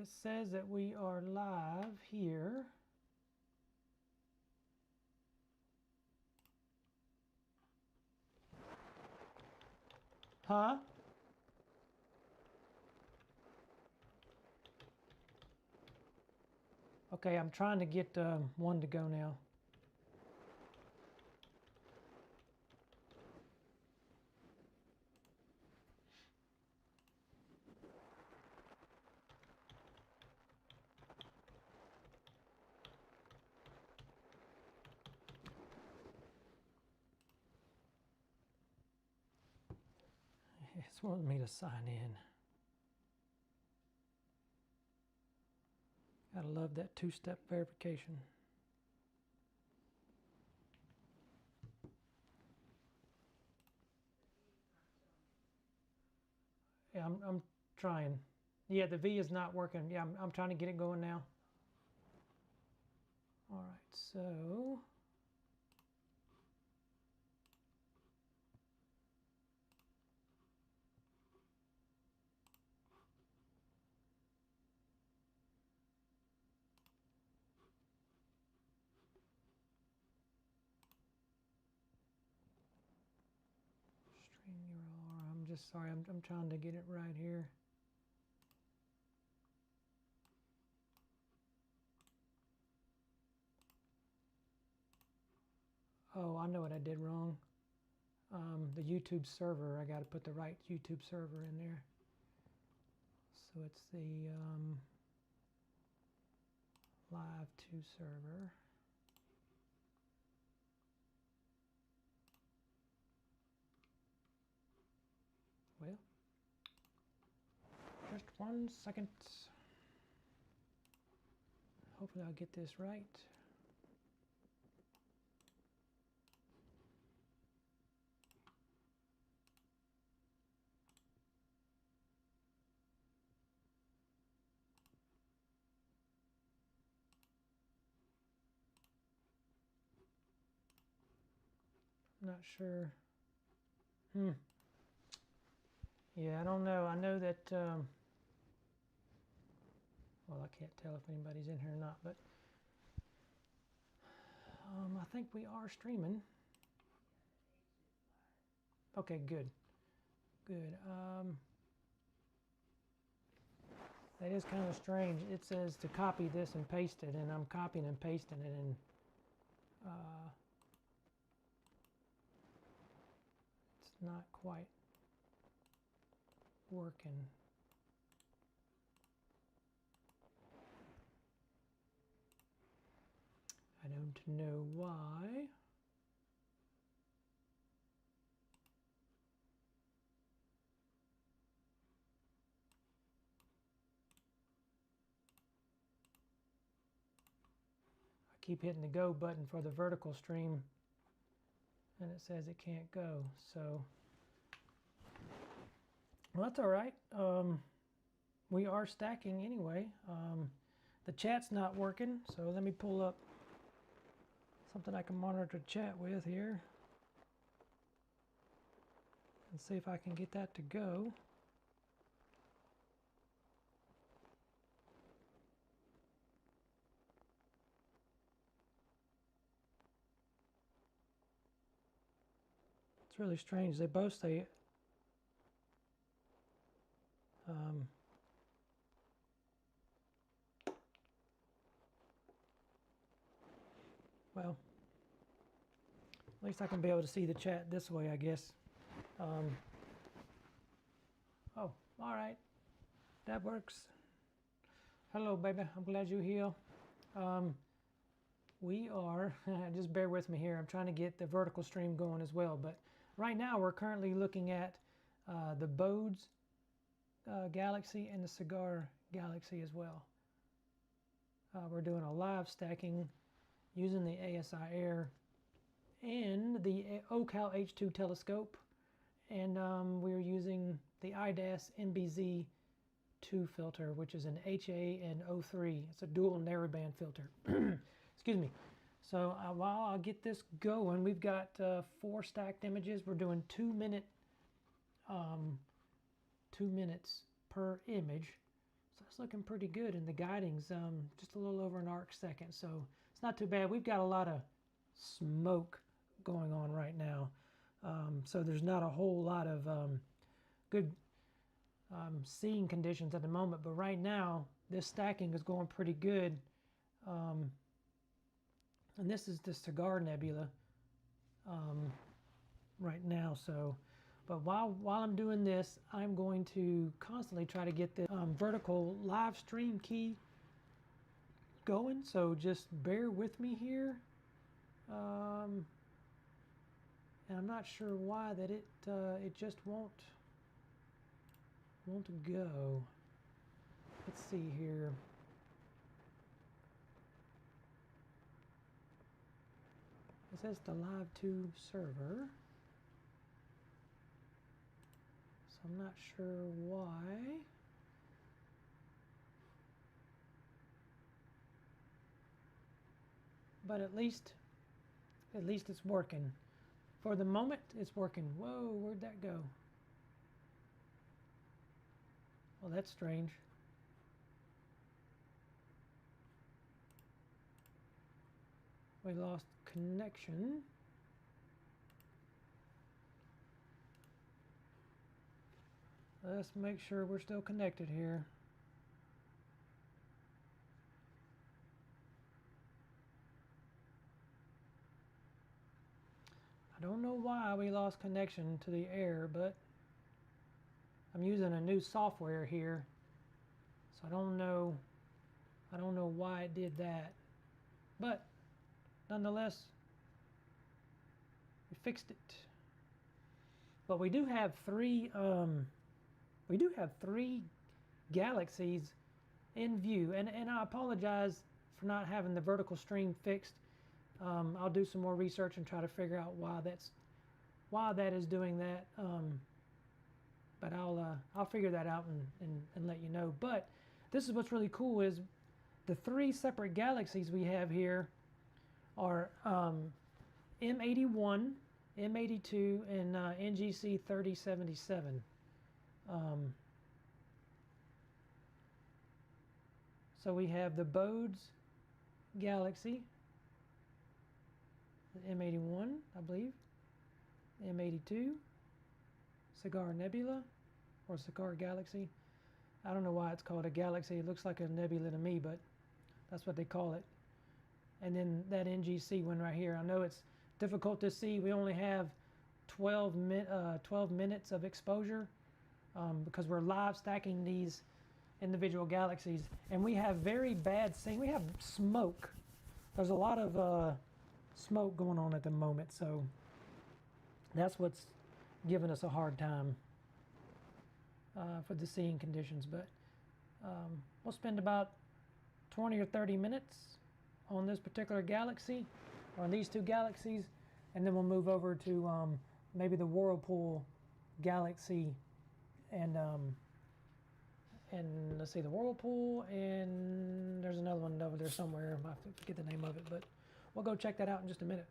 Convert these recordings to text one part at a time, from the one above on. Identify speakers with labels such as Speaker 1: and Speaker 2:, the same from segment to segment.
Speaker 1: it says that we are live here. Huh? Okay, I'm trying to get one to go now. It's wanting me to sign in. Gotta love that two-step verification. Yeah, I'm trying. Yeah, the V is not working. Yeah, I'm trying to get it going now. All right, so stream URL. I'm just sorry. I'm trying to get it right here. Oh, I know what I did wrong. The YouTube server, I got to put the right YouTube server in there. So it's the Live 2 server. Well, just 1 second. Hopefully I'll get this right. I'm not sure. Yeah, I don't know. I know that, well, I can't tell if anybody's in here or not, but I think we are streaming. Okay, good. Good. That is kind of strange. It says to copy this and paste it, and I'm copying and pasting it, and it's not quite working. I don't know why. I keep hitting the go button for the vertical stream, and it says it can't go. So, well, that's all right. We are stacking anyway. The chat's not working, so let me pull up something I can monitor chat with here and see if I can get that to go. It's really strange. They both say well, at least I can be able to see the chat this way, I guess. Oh, all right. That works. Hello, baby. I'm glad you're here. We are, just bear with me here. I'm trying to get the vertical stream going as well. But right now, we're currently looking at the Bode's Galaxy and the Cigar Galaxy as well. We're doing a live stacking using the ASIAIR and the OCAL H2 telescope, and we're using the IDAS NBZ2 filter, which is an HA and O3. It's a dual narrowband filter. Excuse me. So while I'll get this going, we've got 4 stacked images. We're doing 2 minutes per image. So looking pretty good, and the guiding's just a little over an arc second, so it's not too bad. We've got a lot of smoke going on right now, so there's not a whole lot of good seeing conditions at the moment, but right now this stacking is going pretty good. And this is the Cigar Nebula right now. So, but while I'm doing this, I'm going to constantly try to get the vertical live stream key going. So just bear with me here. And I'm not sure why that it just won't go. Let's see here. It says the Live 2 server, so I'm not sure why. But at least it's working. For the moment, it's working. Whoa, where'd that go? Well, that's strange. We lost connection. Let's make sure we're still connected here. I don't know why we lost connection to the air, but I'm using a new software here, so I don't know why it did that, but nonetheless, we fixed it. But we do have three galaxies in view, and I apologize for not having the vertical stream fixed. I'll do some more research and try to figure out why that is doing that. But I'll figure that out and let you know. But this is what's really cool is the three separate galaxies we have here are M81, M82, and NGC 3077. So we have the Bode's galaxy, the M81, I believe, M82, Cigar Nebula, or Cigar Galaxy. I don't know why it's called a galaxy. It looks like a nebula to me, but that's what they call it. And then that NGC one right here. I know it's difficult to see. We only have 12 minutes of exposure because we're live stacking these individual galaxies. And we have very bad seeing. We have smoke. There's a lot of smoke going on at the moment. So that's what's giving us a hard time for the seeing conditions. But we'll spend about 20 or 30 minutes on this particular galaxy, or on these two galaxies, and then we'll move over to maybe the Whirlpool galaxy, and let's see, the Whirlpool, and there's another one over there somewhere. I forget the name of it, but we'll go check that out in just a minute.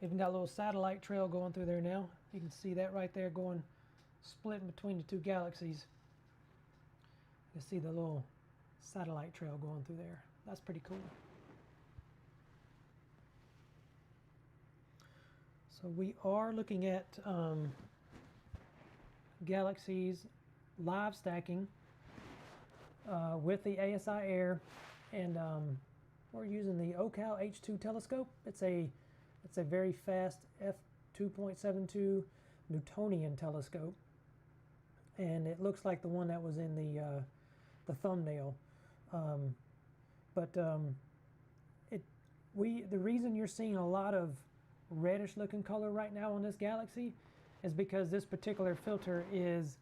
Speaker 1: Even got a little satellite trail going through there now. You can see that right there going, splitting between the two galaxies. You see the little satellite trail going through there. That's pretty cool. So we are looking at galaxies live stacking with the ASIAIR, and we're using the OCAL H2 telescope. It's a very fast f2.72 Newtonian telescope, and it looks like the one that was in the thumbnail. The reason you're seeing a lot of reddish looking color right now on this galaxy is because this particular filter is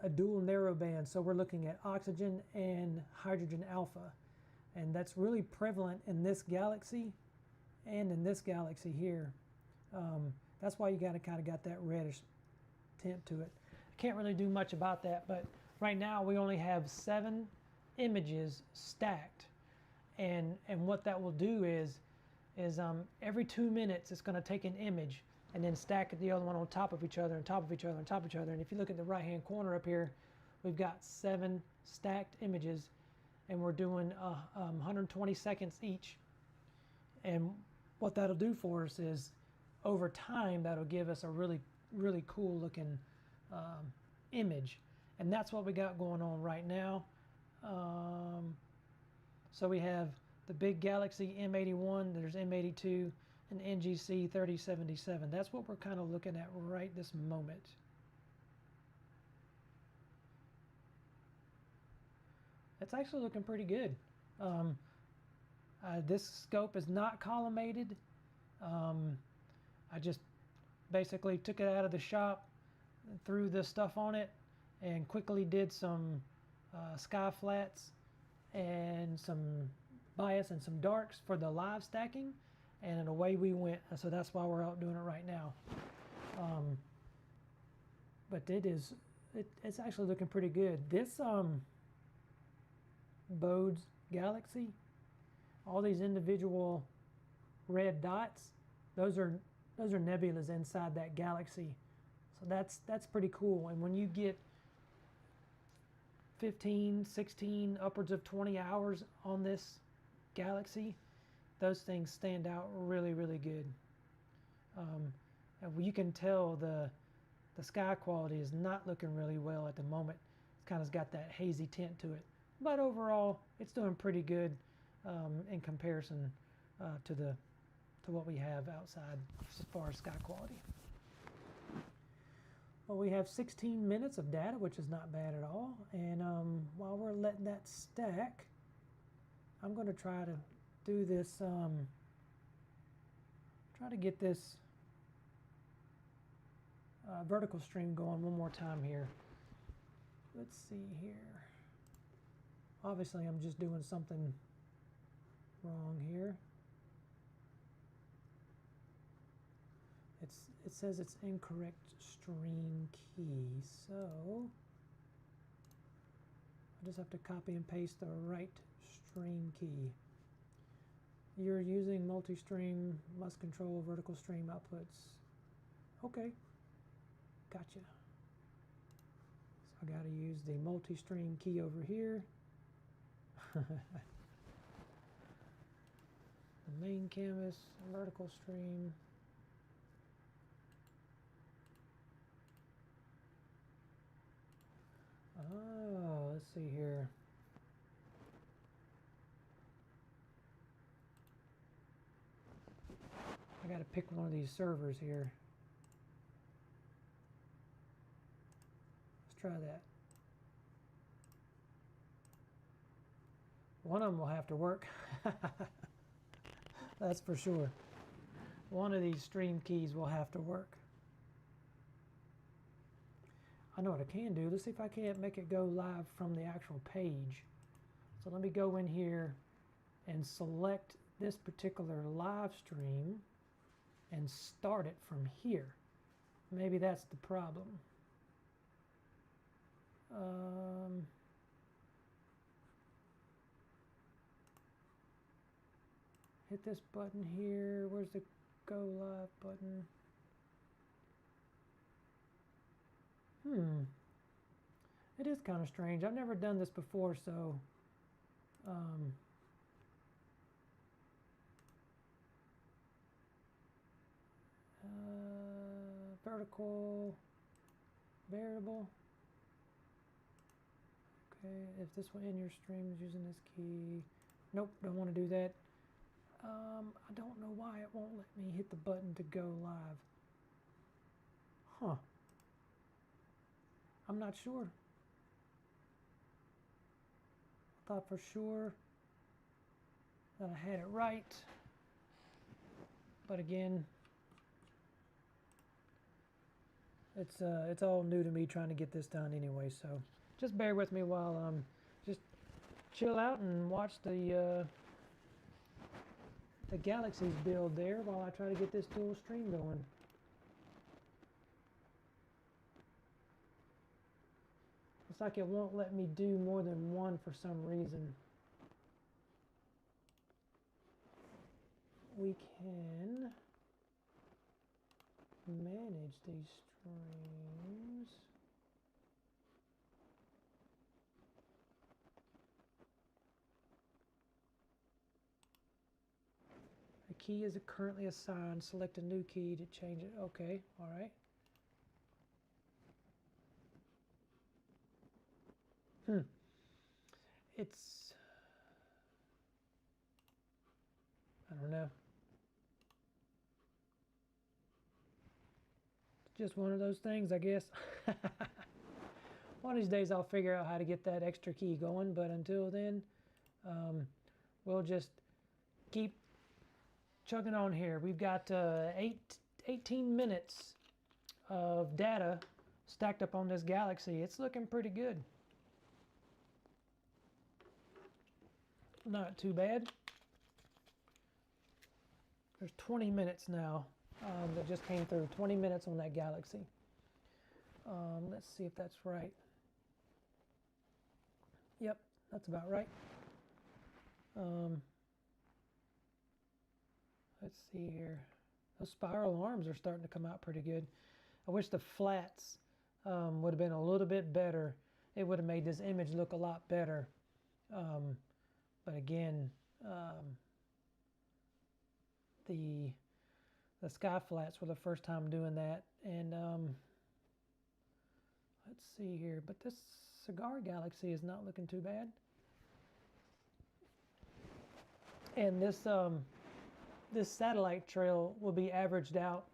Speaker 1: a dual narrowband. So we're looking at oxygen and hydrogen alpha, and that's really prevalent in this galaxy and in this galaxy here. That's why you kind of got that reddish tint to it. I can't really do much about that, but right now we only have 7 images stacked, and what that will do is every 2 minutes it's going to take an image, and then stack the other one on top of each other, on top of each other, on top of each other. And if you look at the right hand corner up here, we've got 7 stacked images, and we're doing 120 seconds each. And what that'll do for us is, over time, that'll give us a really, really cool looking image. And that's what we got going on right now. So we have the big Galaxy M81, there's M82, and NGC 3077. That's what we're kind of looking at right this moment. It's actually looking pretty good. This scope is not collimated. I just basically took it out of the shop, threw the stuff on it, and quickly did some sky flats and some bias and some darks for the live stacking, and away we went. So that's why we're out doing it right now. But it's actually looking pretty good. This Bode's Galaxy, all these individual red dots, those are nebulas inside that galaxy. So that's pretty cool. And when you get 15, 16, upwards of 20 hours on this galaxy, those things stand out really, really good. And you can tell the sky quality is not looking really well at the moment. It's kind of got that hazy tint to it. But overall, it's doing pretty good in comparison to what we have outside as far as sky quality. Well, we have 16 minutes of data, which is not bad at all. And while we're letting that stack, I'm going to try to do this, try to get this vertical stream going one more time here. Let's see here. Obviously, I'm just doing something wrong here. It says it's incorrect stream key, so I just have to copy and paste the right stream key. You're using multi-stream, must control vertical stream outputs. Okay, gotcha. So I got to use the multi-stream key over here. The main canvas, vertical stream. Oh, let's see here. I got to pick one of these servers here. Let's try that. One of them will have to work. That's for sure. One of these stream keys will have to work. I know what I can do. Let's see if I can't make it go live from the actual page. So let me go in here and select this particular live stream and start it from here. Maybe that's the problem. Hit this button here. Where's the go live button? It is kind of strange. I've never done this before, so vertical variable. Okay, if this one in your stream is using this key, nope, don't want to do that. I don't know why it won't let me hit the button to go live. Huh. I'm not sure. I thought for sure that I had it right. But again, it's all new to me trying to get this done anyway, so just bear with me while just chill out and watch the Galaxies build there while I try to get this dual stream going. It's like it won't let me do more than one for some reason. We can manage these streams. A key is currently assigned. Select a new key to change it. Okay, all right. It's, I don't know. It's just one of those things, I guess. One of these days I'll figure out how to get that extra key going, but until then, we'll just keep chugging on here. We've got 18 minutes of data stacked up on this galaxy. It's looking pretty good. Not too bad. There's 20 minutes now that just came through. 20 minutes on that galaxy. Let's see if that's right. Yep, that's about right. Let's see here. Those spiral arms are starting to come out pretty good. I wish the flats would have been a little bit better. It would have made this image look a lot better. But again, the sky flats were the first time doing that. And let's see here. But this cigar galaxy is not looking too bad. And this this satellite trail will be averaged out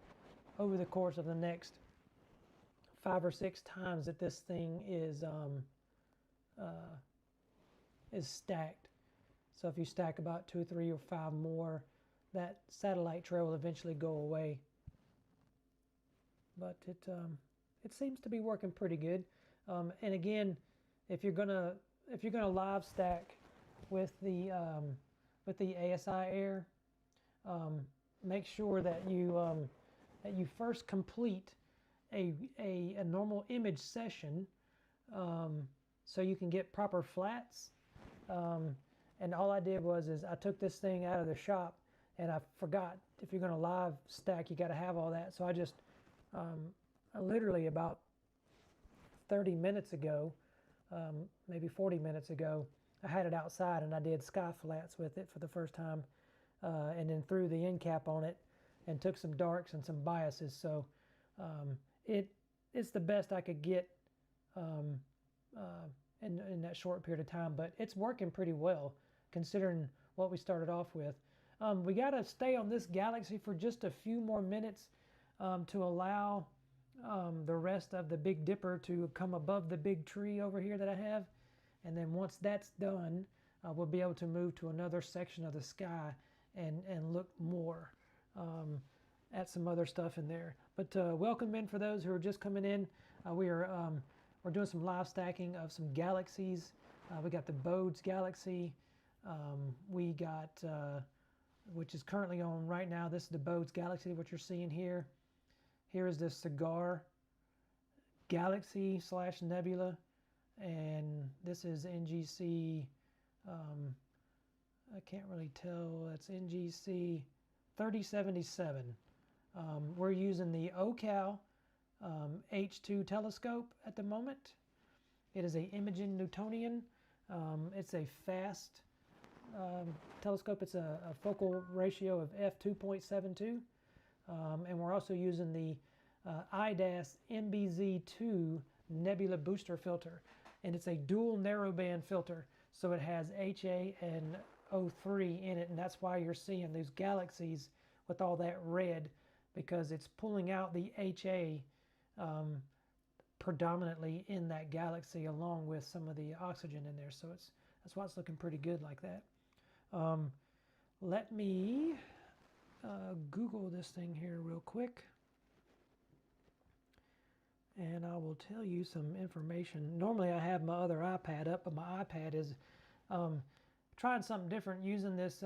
Speaker 1: over the course of the next 5 or 6 times that this thing is stacked. So if you stack about 2, 3, or 5 more, that satellite trail will eventually go away. But it seems to be working pretty good. And again, if you're gonna live stack with the ASIAIR, make sure that you first complete a normal image session, so you can get proper flats. And all I did was I took this thing out of the shop, and I forgot, if you're going to live stack, you got to have all that. So I just literally about 30 minutes ago, maybe 40 minutes ago, I had it outside and I did sky flats with it for the first time, and then threw the end cap on it and took some darks and some biases. So it's the best I could get in that short period of time, but it's working pretty well considering what we started off with. We got to stay on this galaxy for just a few more minutes to allow the rest of the Big Dipper to come above the big tree over here that I have. And then once that's done, we'll be able to move to another section of the sky and look more at some other stuff in there. But welcome in for those who are just coming in. We're doing some live stacking of some galaxies. We got the Bodes galaxy. We got, which is currently on right now. This is the Bodes galaxy, what you're seeing here. Here is the Cigar galaxy / nebula. And this is NGC, I can't really tell, that's NGC 3077. We're using the OCAL H2 telescope at the moment. It is a Imogen Newtonian. It's a fast telescope. It's a focal ratio of f2.72. And we're also using the IDAS MBZ2 Nebula Booster Filter. And it's a dual narrowband filter. So it has HA and O3 in it. And that's why you're seeing these galaxies with all that red, because it's pulling out the HA predominantly in that galaxy, along with some of the oxygen in there. So that's why it's looking pretty good like that. Let me Google this thing here real quick, and I will tell you some information. Normally I have my other iPad up, but my iPad is trying something different, using this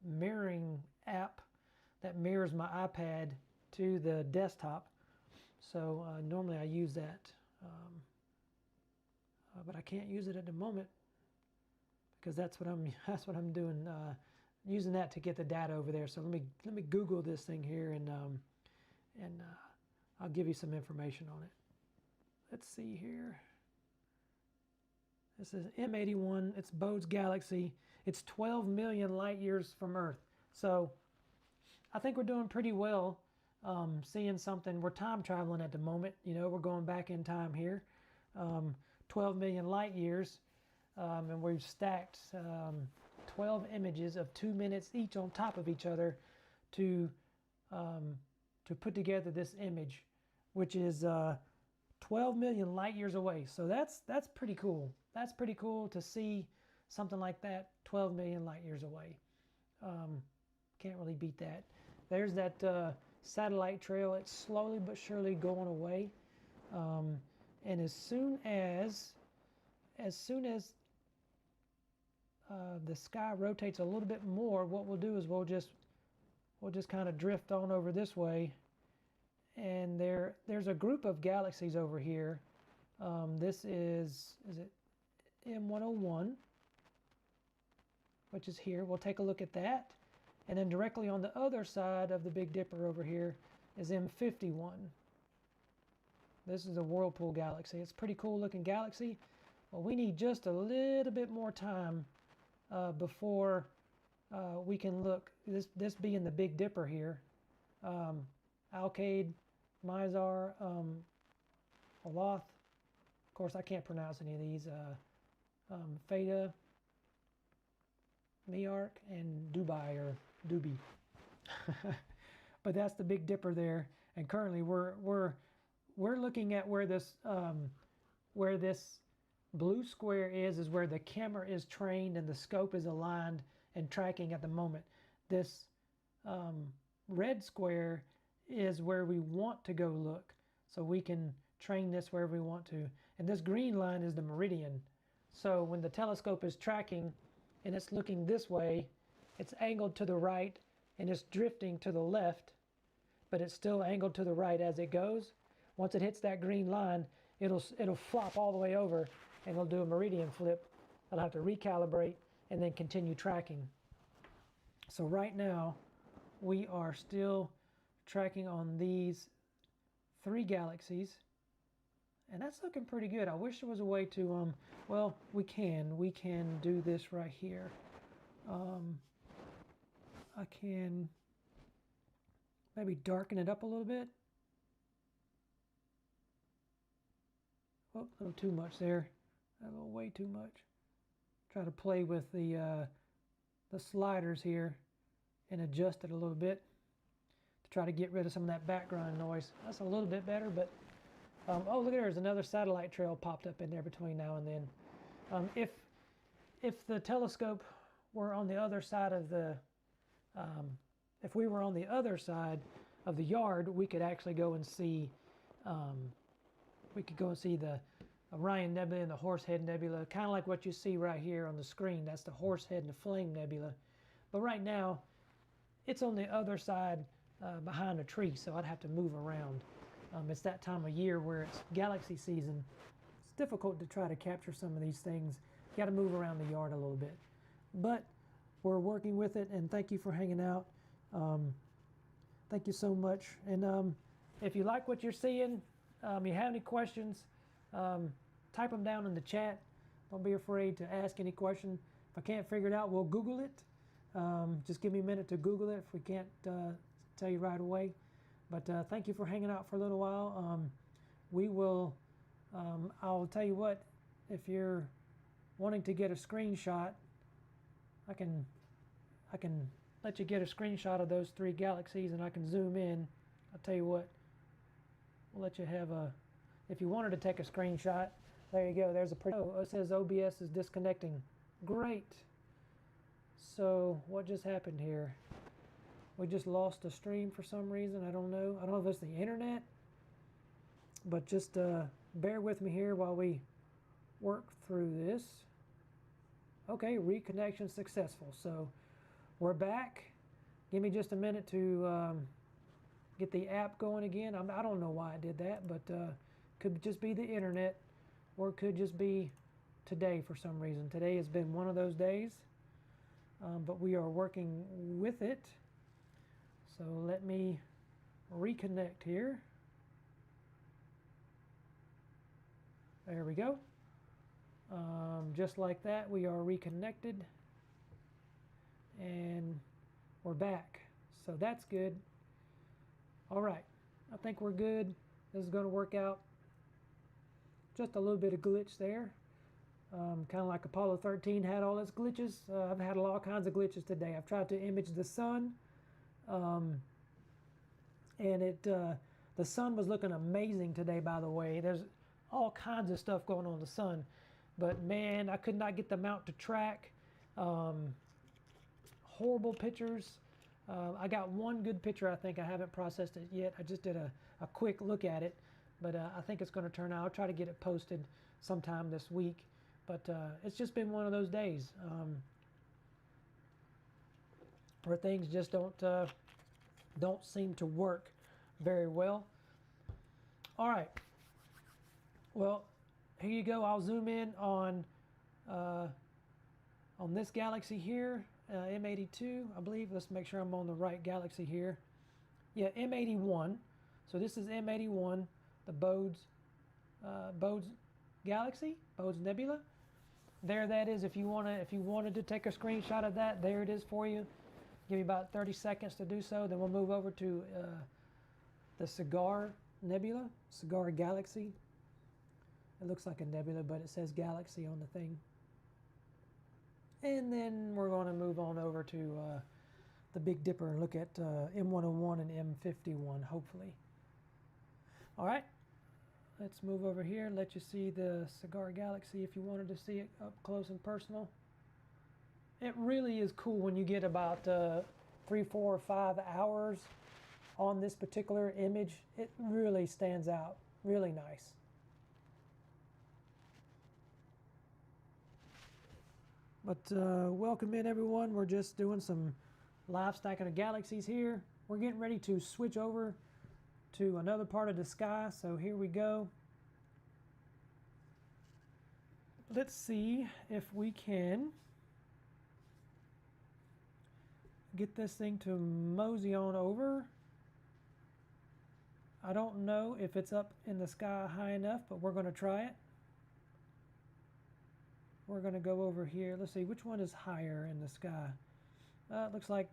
Speaker 1: mirroring app that mirrors my iPad to the desktop. So normally I use that, but I can't use it at the moment because that's what I'm doing, using that to get the data over there. So let me Google this thing here and I'll give you some information on it. Let's see here. This is M81. It's Bode's Galaxy. It's 12 million light years from Earth. So I think we're doing pretty well seeing something. We're time traveling at the moment. You know, we're going back in time here. 12 million light years. And we've stacked 12 images of 2 minutes each on top of each other to put together this image, which is 12 million light years away. So that's pretty cool. That's pretty cool to see something like that 12 million light years away. Can't really beat that. There's that satellite trail. It's slowly but surely going away. And as soon as the sky rotates a little bit more, what we'll do is we'll just kind of drift on over this way. And there's a group of galaxies over here. This is it M101, which is here. We'll take a look at that. And then directly on the other side of the Big Dipper over here is M51. This is a Whirlpool galaxy. It's a pretty cool looking galaxy. Well, we need just a little bit more time before we can look. This being the Big Dipper here. Alkaid, Mizar, Aloth. Of course, I can't pronounce any of these. Theta, Meark, and Dubai or Dubi. But that's the Big Dipper there. And currently, we're looking at where this blue square is where the camera is trained and the scope is aligned and tracking at the moment. This red square is where we want to go look, so we can train this wherever we want to. And this green line is the meridian. So when the telescope is tracking and it's looking this way, it's angled to the right and it's drifting to the left, but it's still angled to the right as it goes. Once it hits that green line, it'll flop all the way over and it'll do a meridian flip. It'll have to recalibrate and then continue tracking. So right now we are still tracking on these 3 galaxies, and that's looking pretty good. I wish there was a way to well, we can do this right here. I can maybe darken it up a little bit. Oh, a little too much there. A little way too much. Try to play with the sliders here and adjust it a little bit to try to get rid of some of that background noise. That's a little bit better, but oh, look at there's another satellite trail popped up in there between now and then. If the telescope were on the other side of the if we were on the other side of the yard, we could actually go and see the Orion Nebula and the Horsehead Nebula, kind of like what you see right here on the screen. That's the Horsehead and the Flame Nebula. But right now, it's on the other side behind a tree, so I'd have to move around. It's that time of year where it's galaxy season. It's difficult to try to capture some of these things. You got to move around the yard a little bit. But we're working with it, and thank you for hanging out. Thank you so much. And if you like what you're seeing, you have any questions, type them down in the chat. Don't be afraid to ask any question. If I can't figure it out, we'll Google it. Just give me a minute to Google it if we can't tell you right away. But thank you for hanging out for a little while. We will, I'll tell you what, if you're wanting to get a screenshot, I can let you get a screenshot of those 3 galaxies, and I can zoom in. I'll tell you what, we'll let you have if you wanted to take a screenshot, there you go. There's a pretty, oh, it says OBS is disconnecting. Great. So what just happened here? We just lost a stream for some reason. I don't know. I don't know if it's the internet, but just bear with me here while we work through this. Okay, reconnection successful. So we're back. Give me just a minute to get the app going again. I don't know why I did that, but could just be the internet, or it could just be today for some reason. Today has been one of those days, but we are working with it. So let me reconnect here. There we go. Just like that, we are reconnected. And we're back. So that's good. All right. I think we're good. This is going to work out. Just a little bit of glitch there. Kind of like Apollo 13 had all its glitches. I've had all kinds of glitches today. I've tried to image the sun. And the sun was looking amazing today, by the way. There's all kinds of stuff going on in the sun. But man, I could not get the mount to track. Horrible pictures. I got one good picture, I think. I haven't processed it yet. I just did a quick look at it. But I think it's going to turn out. I'll try to get it posted sometime this week. But it's just been one of those days where things just don't seem to work very well. All right. Well, here you go. I'll zoom in on this galaxy here, M82, I believe. Let's make sure I'm on the right galaxy here. Yeah, M81. So this is M81, the Bode's galaxy, Bode's Nebula. There that is. If you wanted to take a screenshot of that, there it is for you. Give you about 30 seconds to do so. Then we'll move over to the Cigar Nebula, Cigar Galaxy. It looks like a nebula, but it says galaxy on the thing. And then we're going to move on over to the Big Dipper and look at M101 and M51, hopefully. All right. Let's move over here and let you see the Cigar Galaxy if you wanted to see it up close and personal. It really is cool when you get about 3, 4, or 5 hours on this particular image. It really stands out. Really nice. But welcome in, everyone. We're just doing some live stacking of galaxies here. We're getting ready to switch over to another part of the sky. So here we go. Let's see if we can get this thing to mosey on over. I don't know if it's up in the sky high enough, but we're going to try it. We're going to go over here. Let's see, which one is higher in the sky? It looks like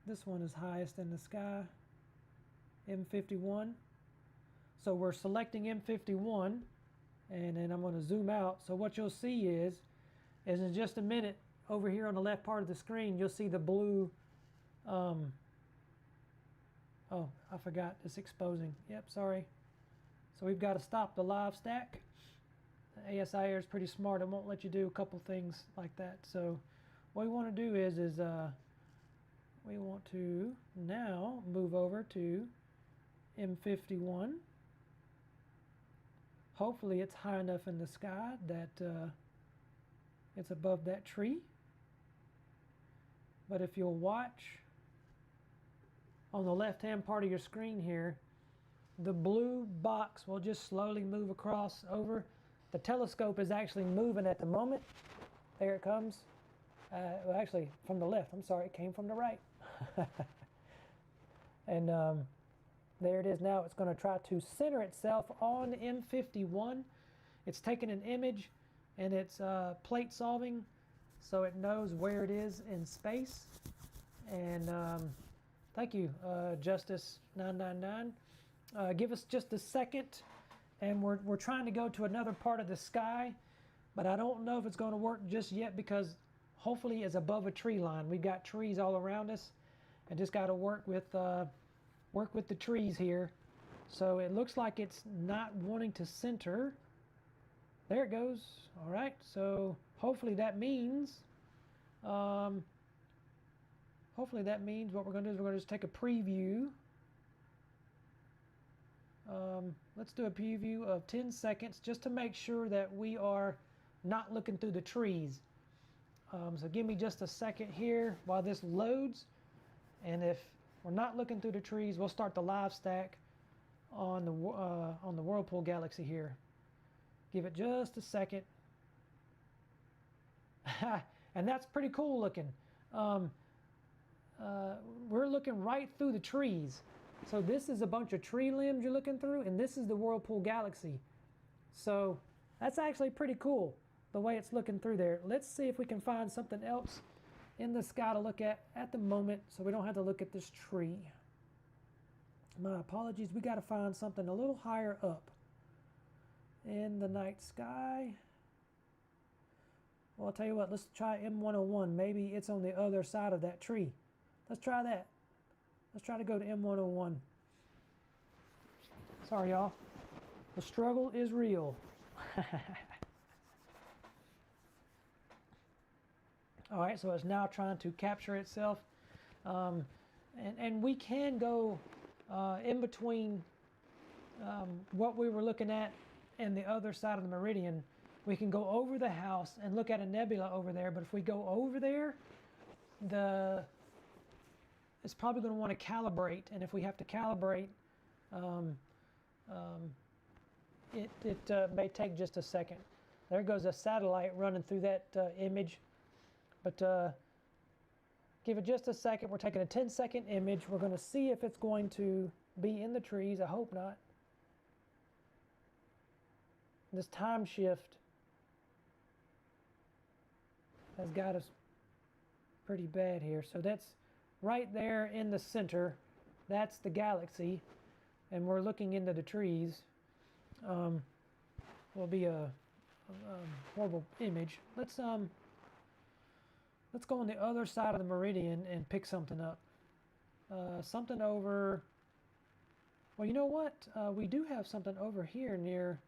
Speaker 1: this one is highest in the sky, M51. So we're selecting M51, and then I'm going to zoom out. So what you'll see is in just a minute, over here on the left part of the screen, you'll see the blue, oh, I forgot, it's exposing. Yep, sorry. So we've got to stop the live stack. ASIAIR is pretty smart. It won't let you do a couple things like that. So what we want to do is we want to now move over to M51. Hopefully it's high enough in the sky that it's above that tree. But if you'll watch on the left-hand part of your screen here, the blue box will just slowly move across over. The telescope is actually moving at the moment. There it comes. Well, actually, from the left. I'm sorry, it came from the right. And there it is now. It's going to try to center itself on M51. It's taking an image, and it's plate solving, so it knows where it is in space. And thank you, Justice999. Give us just a second. And we're trying to go to another part of the sky, but I don't know if it's going to work just yet because hopefully it's above a tree line. We've got trees all around us, and just got to work with the trees here. So it looks like it's not wanting to center. There it goes. All right. So hopefully that means what we're going to do is we're going to just take a preview. Let's do a preview of 10 seconds just to make sure that we are not looking through the trees. So give me just a second here while this loads. And if we're not looking through the trees, we'll start the live stack on the Whirlpool Galaxy here. Give it just a second. And that's pretty cool looking. We're looking right through the trees. So this is a bunch of tree limbs you're looking through, and this is the Whirlpool Galaxy. So that's actually pretty cool, the way it's looking through there. Let's see if we can find something else in the sky to look at the moment, so we don't have to look at this tree. My apologies, we got to find something a little higher up in the night sky. Well, I'll tell you what, let's try M101. Maybe it's on the other side of that tree. Let's try that. Let's try to go to M101. Sorry, y'all. The struggle is real. All right, so it's now trying to capture itself. And we can go in between what we were looking at and the other side of the meridian. We can go over the house and look at a nebula over there, but if we go over there, it's probably going to want to calibrate, and if we have to calibrate, it may take just a second. There goes a satellite running through that image, but give it just a second. We're taking a 10-second image. We're going to see if it's going to be in the trees. I hope not. This time shift has got us pretty bad here. So that's right there in the center. That's the galaxy, and we're looking into the trees. Will be a horrible image. Let's go on the other side of the meridian and pick something up. Something over. Well, you know what? We do have something over here near.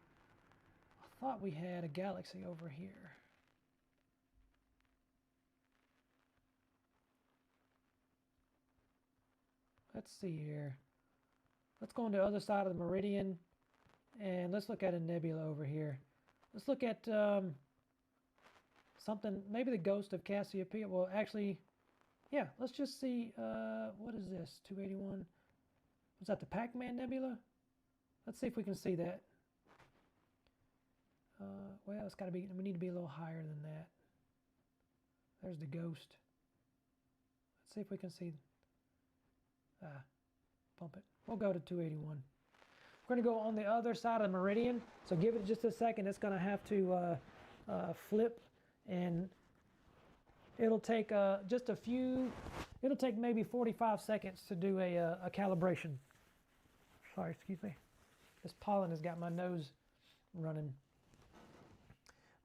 Speaker 1: I thought we had a galaxy over here. Let's see here. Let's go on the other side of the meridian and let's look at a nebula over here. Let's look at something, maybe the ghost of Cassiopeia. Well, actually, yeah, let's just see. What is this? 281. Was that the Pac-Man Nebula? Let's see if we can see that. Well, it's got to be, we need to be a little higher than that. There's the ghost. Let's see if we can see. Bump it. We'll go to 281. We're going to go on the other side of the meridian, so give it just a second. It's going to have to flip, and it'll take just a few, it'll take maybe 45 seconds to do a calibration. Sorry, excuse me. This pollen has got my nose running.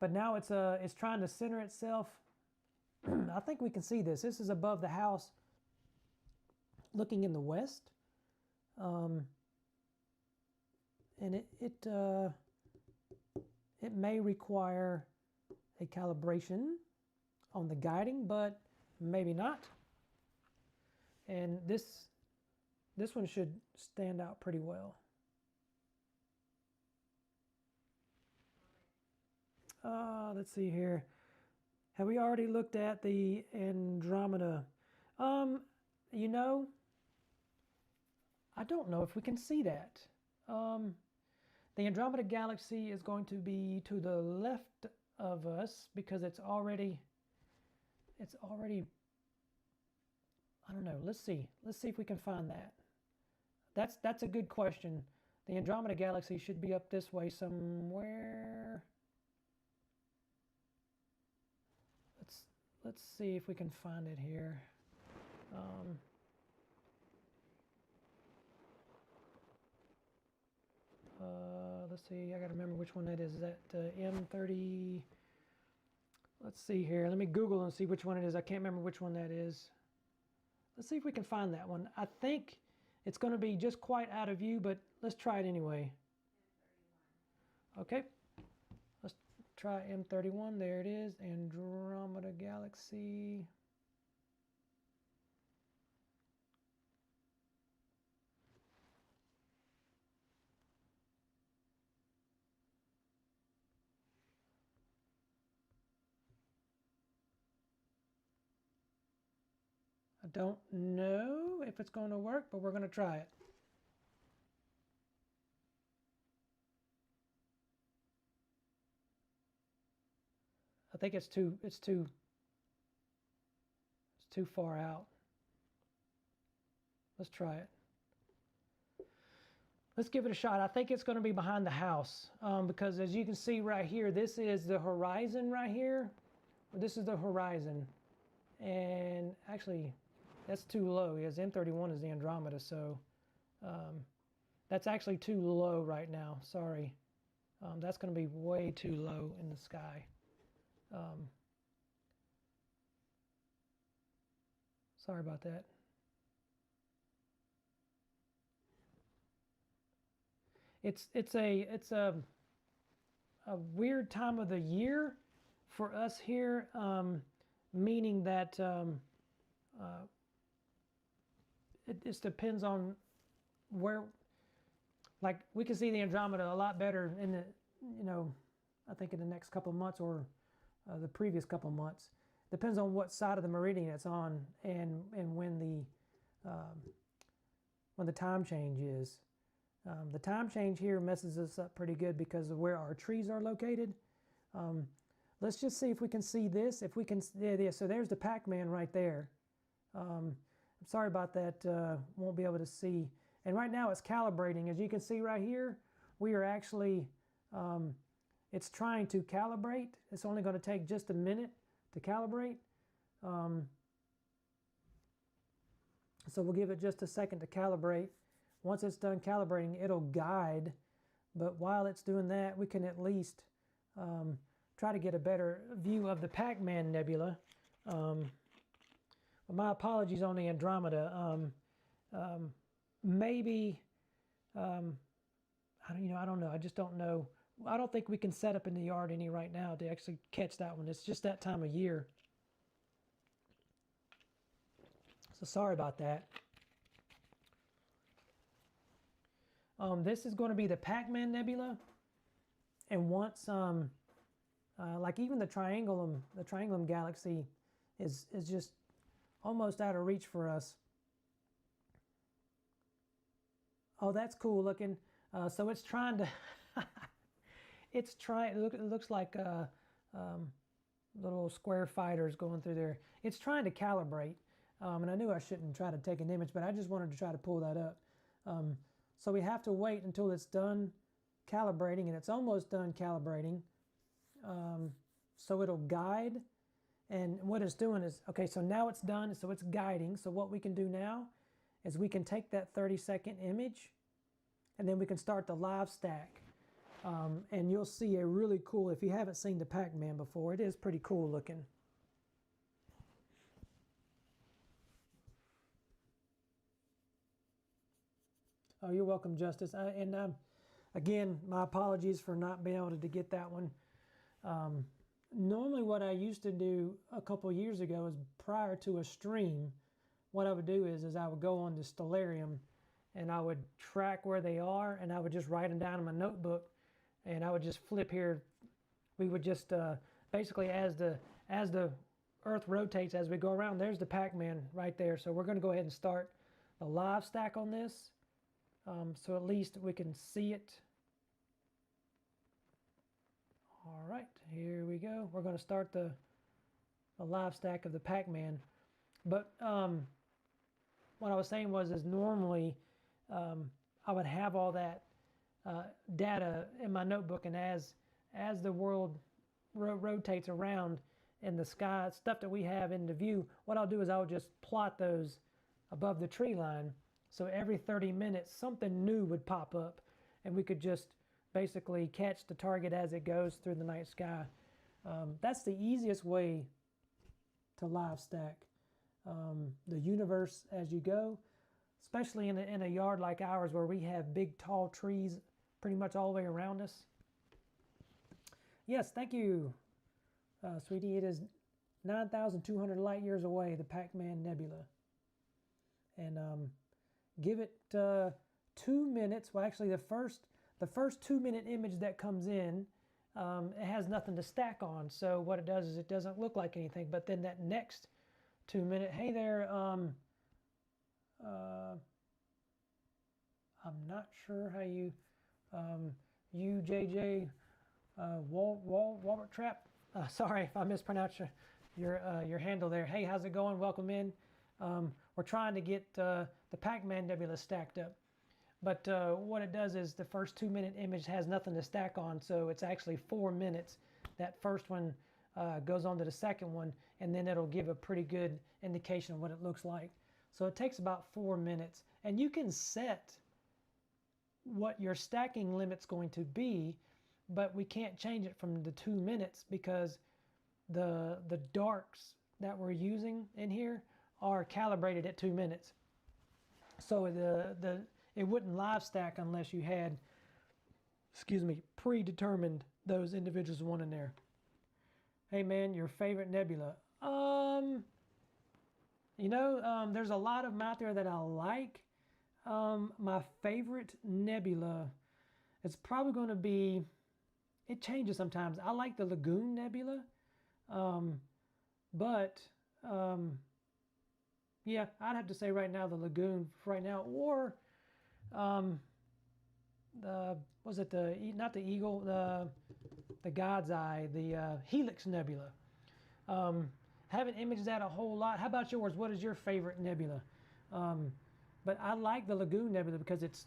Speaker 1: But now it's trying to center itself. I think we can see this. This is above the house, looking in the west. And it may require a calibration on the guiding, but maybe not. And this one should stand out pretty well. Let's see here. Have we already looked at the Andromeda? You know, I don't know if we can see that. The Andromeda Galaxy is going to be to the left of us because it's already, I don't know. Let's see if we can find that. That's a good question. The Andromeda Galaxy should be up this way somewhere. Let's see if we can find it here. Let's see, I gotta remember which one that is. Is that M30? Let's see here. Let me Google and see which one it is. I can't remember which one that is. Let's see if we can find that one. I think it's going to be just quite out of view, but let's try it anyway. Okay. Let's try M31. There it is. Andromeda Galaxy. I don't know if it's going to work, but we're going to try it. I think it's too far out. Let's try it. Let's give it a shot. I think it's going to be behind the house because as you can see right here, this is the horizon right here. This is the horizon. And actually, that's too low. Yes, M31 is the Andromeda, so that's actually too low right now. Sorry. That's going to be way too low in the sky. Sorry about that. It's a weird time of the year for us here, meaning that it just depends on where. Like we can see the Andromeda a lot better in the, I think in the next couple of months or the previous couple of months. Depends on what side of the meridian it's on and when the time change is. The time change here messes us up pretty good because of where our trees are located. Let's just see if we can see this. If we can, yeah, so there's the Pac-Man right there. I'm sorry about that, won't be able to see. And right now it's calibrating. As you can see right here, we are actually, it's trying to calibrate. It's only going to take just a minute to calibrate. So we'll give it just a second to calibrate. Once it's done calibrating, it'll guide. But while it's doing that, we can at least try to get a better view of the Pac-Man Nebula. My apologies on the Andromeda. Maybe, I don't know. I just don't know. I don't think we can set up in the yard any right now to actually catch that one. It's just that time of year. So sorry about that. This is going to be the Pac-Man Nebula. And once, like even the Triangulum Galaxy is just almost out of reach for us. Oh, that's cool looking. So it's trying to, it looks like little square fighters going through there. It's trying to calibrate. And I knew I shouldn't try to take an image, but I just wanted to try to pull that up. So we have to wait until it's done calibrating, and it's almost done calibrating. So it'll guide. And what it's doing is, okay, so now it's done, so it's guiding. So what we can do now is we can take that 30-second image and then we can start the live stack. And you'll see a really cool, if you haven't seen the Pac-Man before, it is pretty cool looking. Oh, you're welcome, Justice. Again, my apologies for not being able to get that one. Normally what I used to do a couple years ago is prior to a stream, what I would do is I would go on the Stellarium and I would track where they are and I would just write them down in my notebook and I would just flip here. We would just basically as the Earth rotates as we go around, there's the Pac-Man right there. So we're going to go ahead and start the live stack on this. So at least we can see it. All right, here we go. We're going to start the live stack of the Pac-Man. But what I was saying is normally I would have all that data in my notebook, and as the world rotates around in the sky, stuff that we have in the view, what I'll do is I'll just plot those above the tree line. So every 30 minutes, something new would pop up, and we could just basically catch the target as it goes through the night sky. That's the easiest way to live stack the universe as you go, especially in a yard like ours where we have big, tall trees pretty much all the way around us. Yes, thank you, sweetie. It is 9,200 light years away, the Pac-Man Nebula. And give it 2 minutes. Well, actually, the first 2-minute image that comes in, it has nothing to stack on. So what it does is it doesn't look like anything. But then that next 2-minute, hey there, I'm not sure how you, UJJ, Walmart Trap. Sorry if I mispronounced your handle there. Hey, how's it going? Welcome in. We're trying to get the Pac-Man Nebula stacked up. But what it does is the first 2-minute image has nothing to stack on, so it's actually 4 minutes. That first one goes on to the second one, and then it'll give a pretty good indication of what it looks like. So it takes about 4 minutes, and you can set what your stacking limit's going to be, but we can't change it from the 2 minutes because the darks that we're using in here are calibrated at 2 minutes. So it wouldn't live stack unless you had, excuse me, predetermined those individuals one in there. Hey man, your favorite nebula? There's a lot of them out there that I like. My favorite nebula, it's probably going to be, it changes sometimes. I like the Lagoon Nebula, yeah, I'd have to say right now the Lagoon right now, or not the Eagle, the God's Eye, the Helix Nebula. Haven't imaged that a whole lot. How about yours? What is your favorite nebula? But I like the Lagoon Nebula because it's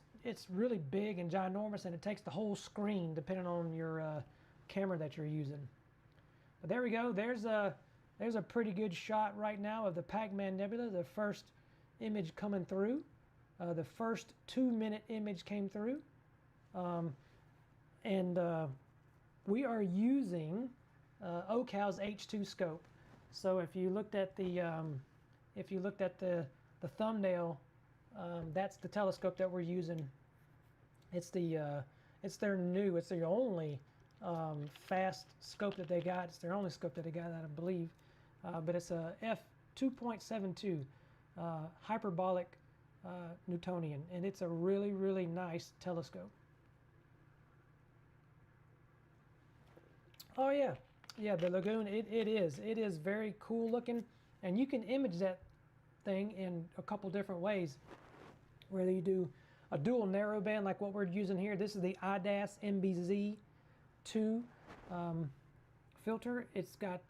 Speaker 1: really big and ginormous, and it takes the whole screen depending on your camera that you're using. But there we go. There's a pretty good shot right now of the Pac-Man Nebula. The first image coming through. The first 2-minute image came through, and we are using OCAL's H2 scope. So if you looked at the thumbnail, that's the telescope that we're using. It's their only fast scope that they got. It's their only scope that they got, I believe. But it's a f2.72 hyperbolic Newtonian, and it's a really, really nice telescope. Oh yeah, the Lagoon, it is very cool looking, and you can image that thing in a couple different ways. Whether you do a dual narrowband like what we're using here, this is the IDAS MBZ2 filter. It's got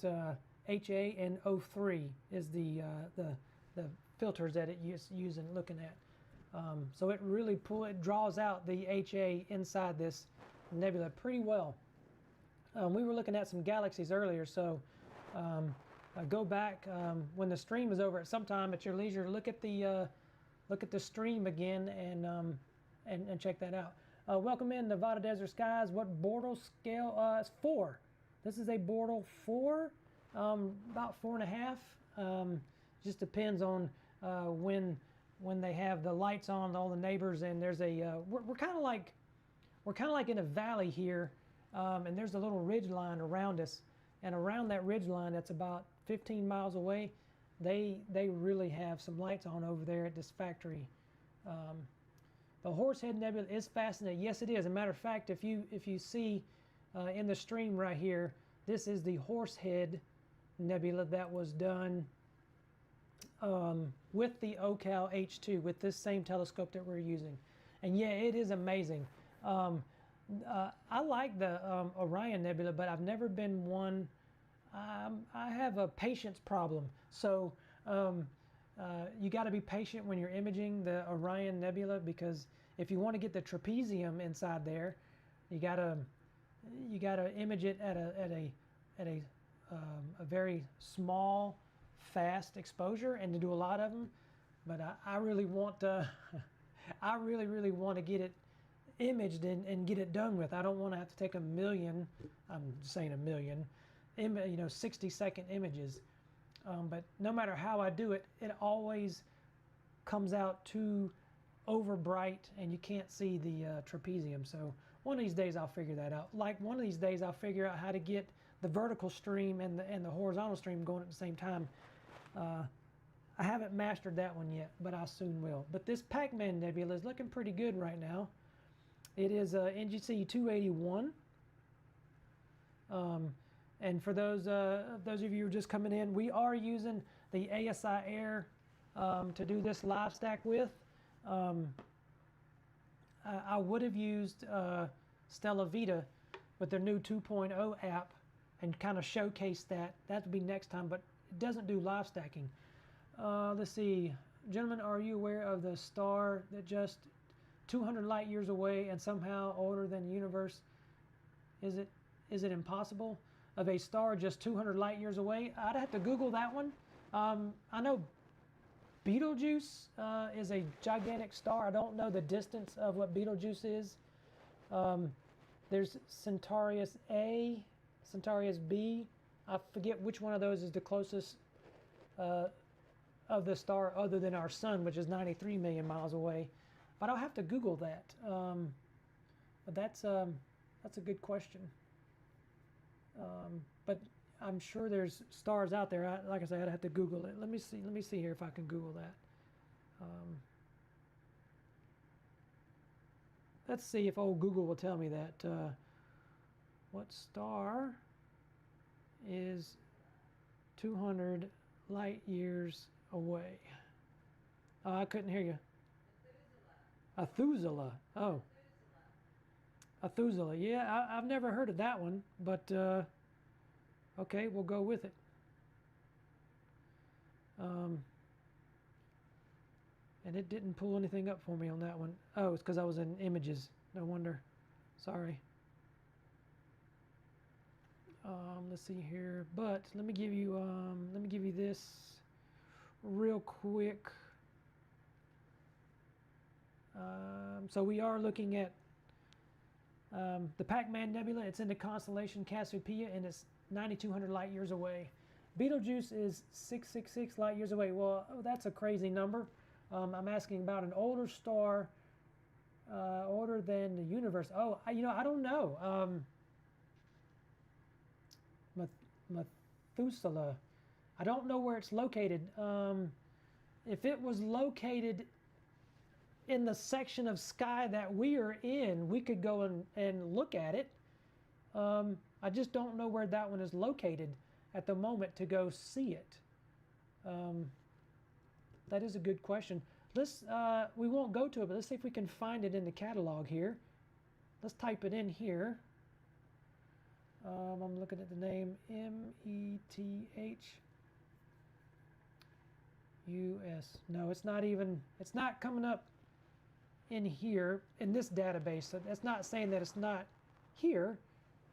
Speaker 1: HA and O3 is the filters that it's using looking at. So it really draws out the HA inside this nebula pretty well. We were looking at some galaxies earlier, so go back when the stream is over at some time at your leisure. Look at the stream again and check that out. Welcome in Nevada Desert Skies. What Bortle scale? It's 4. This is a Bortle 4, about 4.5. Just depends on when they have the lights on, all the neighbors, and there's a we're kind of like in a valley here, and there's a little ridge line around us, and around that ridge line that's about 15 miles away, they really have some lights on over there at this factory. The Horsehead Nebula is fascinating. Yes, it is. As a matter of fact, if you see in the stream right here, this is the Horsehead Nebula that was done with the OCAL H2, with this same telescope that we're using. And yeah, it is amazing. I like the Orion Nebula, but I've never been one. I have a patience problem, so you got to be patient when you're imaging the Orion Nebula, because if you want to get the trapezium inside there, you gotta image it at a very small, fast exposure, and to do a lot of them. But I really want to, I really want to get it imaged and get it done with. I don't want to have to take a million, I'm saying a million, 60-second images. But no matter how I do it, it always comes out too over bright and you can't see the trapezium. So one of these days I'll figure that out. Like one of these days I'll figure out how to get the vertical stream and the horizontal stream going at the same time. I haven't mastered that one yet, but I soon will. But this Pac-Man Nebula is looking pretty good right now. It is NGC 281. And for those of you who are just coming in, we are using the ASIAIR to do this live stack with. I would have used Stella Vita with their new 2.0 app and kind of showcase that. That would be next time, but it doesn't do live stacking. Let's see. Gentlemen, are you aware of the star that just 200 light years away and somehow older than the universe. Is it impossible? Of a star just 200 light years away? I'd have to Google that one. I know Betelgeuse is a gigantic star. I don't know the distance of what Betelgeuse is. There's Centaurus A, Centaurus B. I forget which one of those is the closest of the star other than our sun, which is 93 million miles away. But I'll have to Google that. But that's a good question. But I'm sure there's stars out there. Like I said, I'd have to Google it. Let me see here if I can Google that. Let's see if old Google will tell me that. What star is 200 light years away? Oh, I couldn't hear you. Methuselah. Oh. Methuselah. Yeah, I've never heard of that one, but okay, we'll go with it. And it didn't pull anything up for me on that one. Oh, it's because I was in images. No wonder. Sorry. Let's see here. But let me give you this real quick. So we are looking at the Pac-Man Nebula. It's in the constellation Cassiopeia, and it's 9,200 light years away. Betelgeuse is 666 light years away. Well, that's a crazy number. I'm asking about an older star, older than the universe. Oh, I don't know. Methuselah. I don't know where it's located. If it was located in the section of sky that we are in, we could go and look at it. I just don't know where that one is located at the moment to go see it. That is a good question. We won't go to it, but let's see if we can find it in the catalog here. Let's type it in here. I'm looking at the name METHUS. No, it's not coming up in here in this database. So that's not saying that it's not here.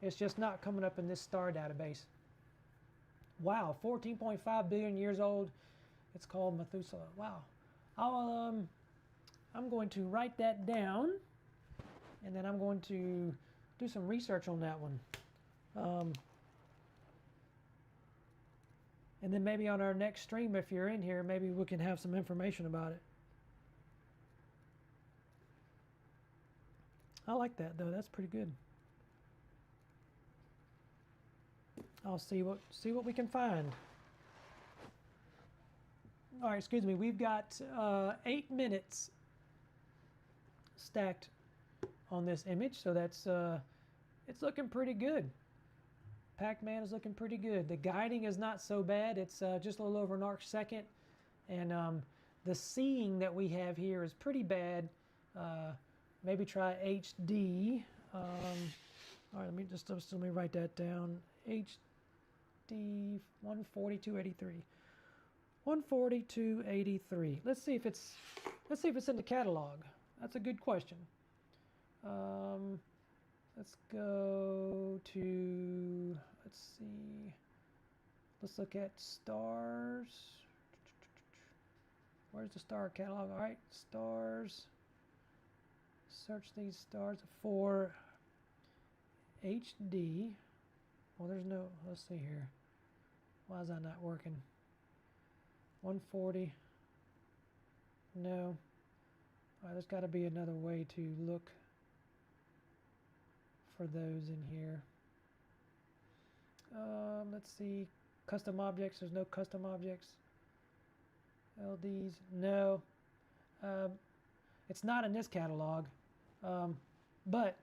Speaker 1: It's just not coming up in this star database. Wow, 14.5 billion years old. It's called Methuselah. Wow. I'm going to write that down, and then I'm going to do some research on that one. And then maybe on our next stream, if you're in here, maybe we can have some information about it. I like that though. That's pretty good. I'll see what we can find. All right, excuse me. We've got 8 minutes stacked on this image, so that's it's looking pretty good. Pac-Man is looking pretty good. The guiding is not so bad. It's just a little over an arc second, and the seeing that we have here is pretty bad. Maybe try HD. All right, let me write that down. HD 14283. 14283. Let's see if it's in the catalog. That's a good question. Let's go to, let's see. Let's look at stars. Where's the star catalog? All right, stars. Search these stars for HD. Well, there's no, let's see here. Why is that not working? 140. No. All right, there's got to be another way to look for those in here. Let's see. Custom objects. There's no custom objects. LDs. No. It's not in this catalog. But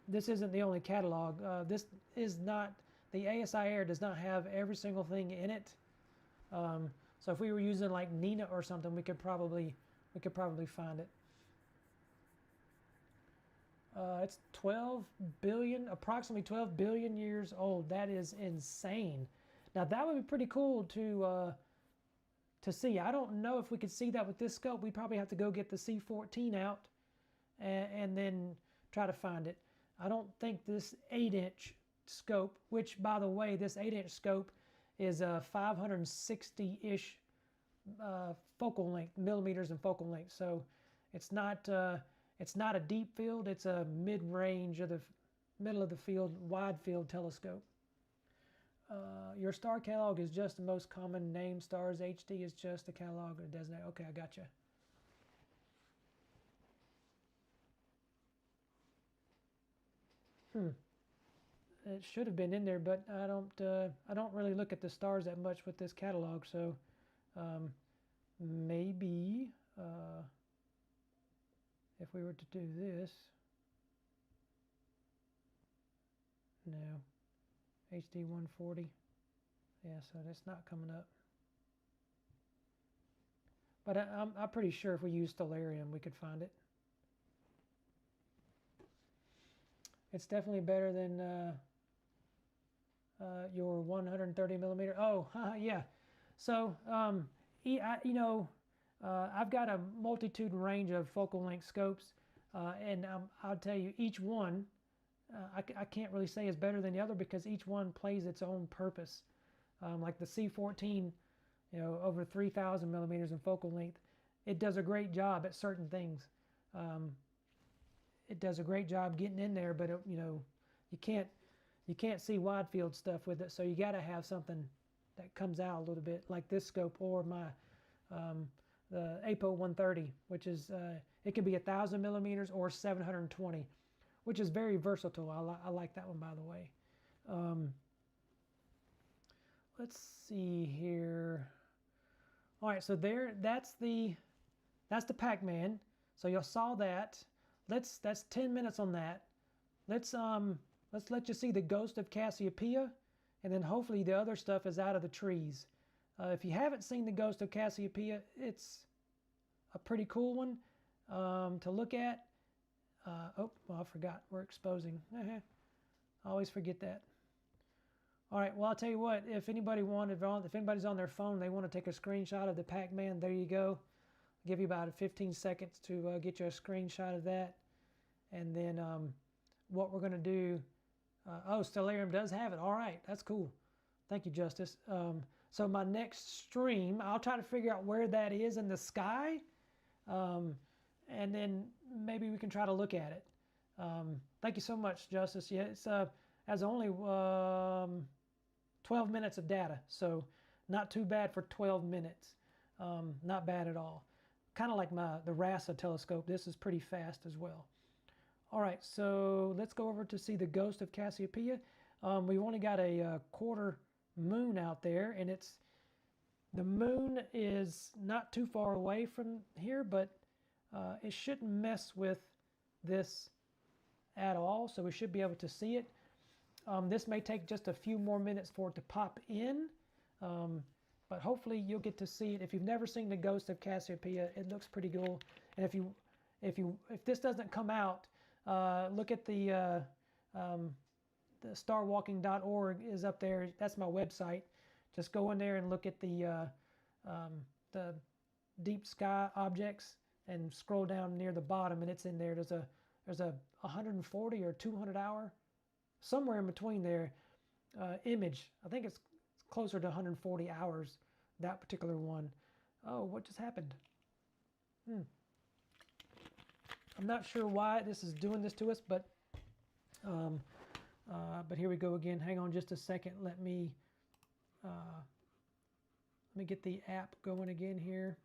Speaker 1: this isn't the only catalog. This is not, the ASIAIR does not have every single thing in it. So if we were using like Nina or something, we could probably find it. It's 12 billion, approximately 12 billion years old. That is insane. Now that would be pretty cool to see. I don't know if we could see that with this scope. We'd probably have to go get the C14 out and then try to find it. I don't think this 8-inch scope, which by the way, this 8-inch scope is a 560-ish focal length, millimeters in focal length. So it's not a deep field. It's a mid-range of the middle of the field, wide field telescope. Your star catalog is just the most common name stars. HD is just a catalog or designate. Okay, I got you. It should have been in there, but I don't really look at the stars that much with this catalog. So maybe if we were to do this, no, HD 140. Yeah, so that's not coming up. But I'm pretty sure if we use Stellarium, we could find it. It's definitely better than your 130 millimeter. Oh, yeah. So, you know, I've got a multitude range of focal length scopes, and I'll tell you, each one, I can't really say is better than the other because each one plays its own purpose. Like the C14, you know, over 3,000 millimeters in focal length, it does a great job at certain things. It does a great job getting in there, but you know, you can't see wide field stuff with it. So you got to have something that comes out a little bit, like this scope or my the APO 130, which is it can be 1,000 millimeters or 720, which is very versatile. I like that one, by the way. Let's see here. All right, so that's the Pac-Man. So you saw that. That's 10 minutes on that. Let's let you see the ghost of Cassiopeia, and then hopefully the other stuff is out of the trees. If you haven't seen the ghost of Cassiopeia, it's a pretty cool one to look at. Oh, well, I forgot. We're exposing. I always forget that. All right, well, I'll tell you what, if anybody's on their phone, they want to take a screenshot of the Pac-Man, there you go. I'll give you about 15 seconds to get you a screenshot of that. And then what we're going to do, oh, Stellarium does have it. All right, that's cool. Thank you, Justice. So my next stream, I'll try to figure out where that is in the sky, and then maybe we can try to look at it. Thank you so much, Justice. Yeah, it's has only 12 minutes of data, so not too bad for 12 minutes. Not bad at all. Kind of like the RASA telescope. This is pretty fast as well. All right, so let's go over to see the ghost of Cassiopeia. We've only got a quarter moon out there, and the moon is not too far away from here, but it shouldn't mess with this at all, so we should be able to see it. This may take just a few more minutes for it to pop in, but hopefully you'll get to see it. If you've never seen the ghost of Cassiopeia, it looks pretty cool. And if this doesn't come out, look at the starwalking.org is up there. That's my website. Just go in there and look at the deep sky objects and scroll down near the bottom, and it's in there. There's a 140 or 200 hour, somewhere in between there, image. I think it's closer to 140 hours, that particular one. Oh, what just happened? I'm not sure why this is doing this to us, but here we go again. Hang on just a second. Let me get the app going again here.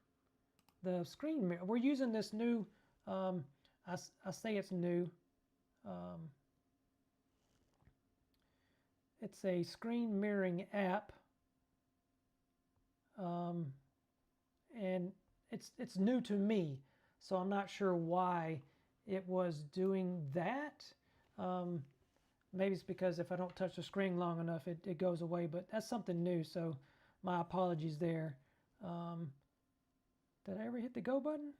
Speaker 1: The screen mirror. We're using this new. I say it's new. It's a screen mirroring app, and it's new to me, so I'm not sure why it was doing that. Maybe it's because if I don't touch the screen long enough, it goes away, but that's something new, so my apologies there. Did I ever hit the go button?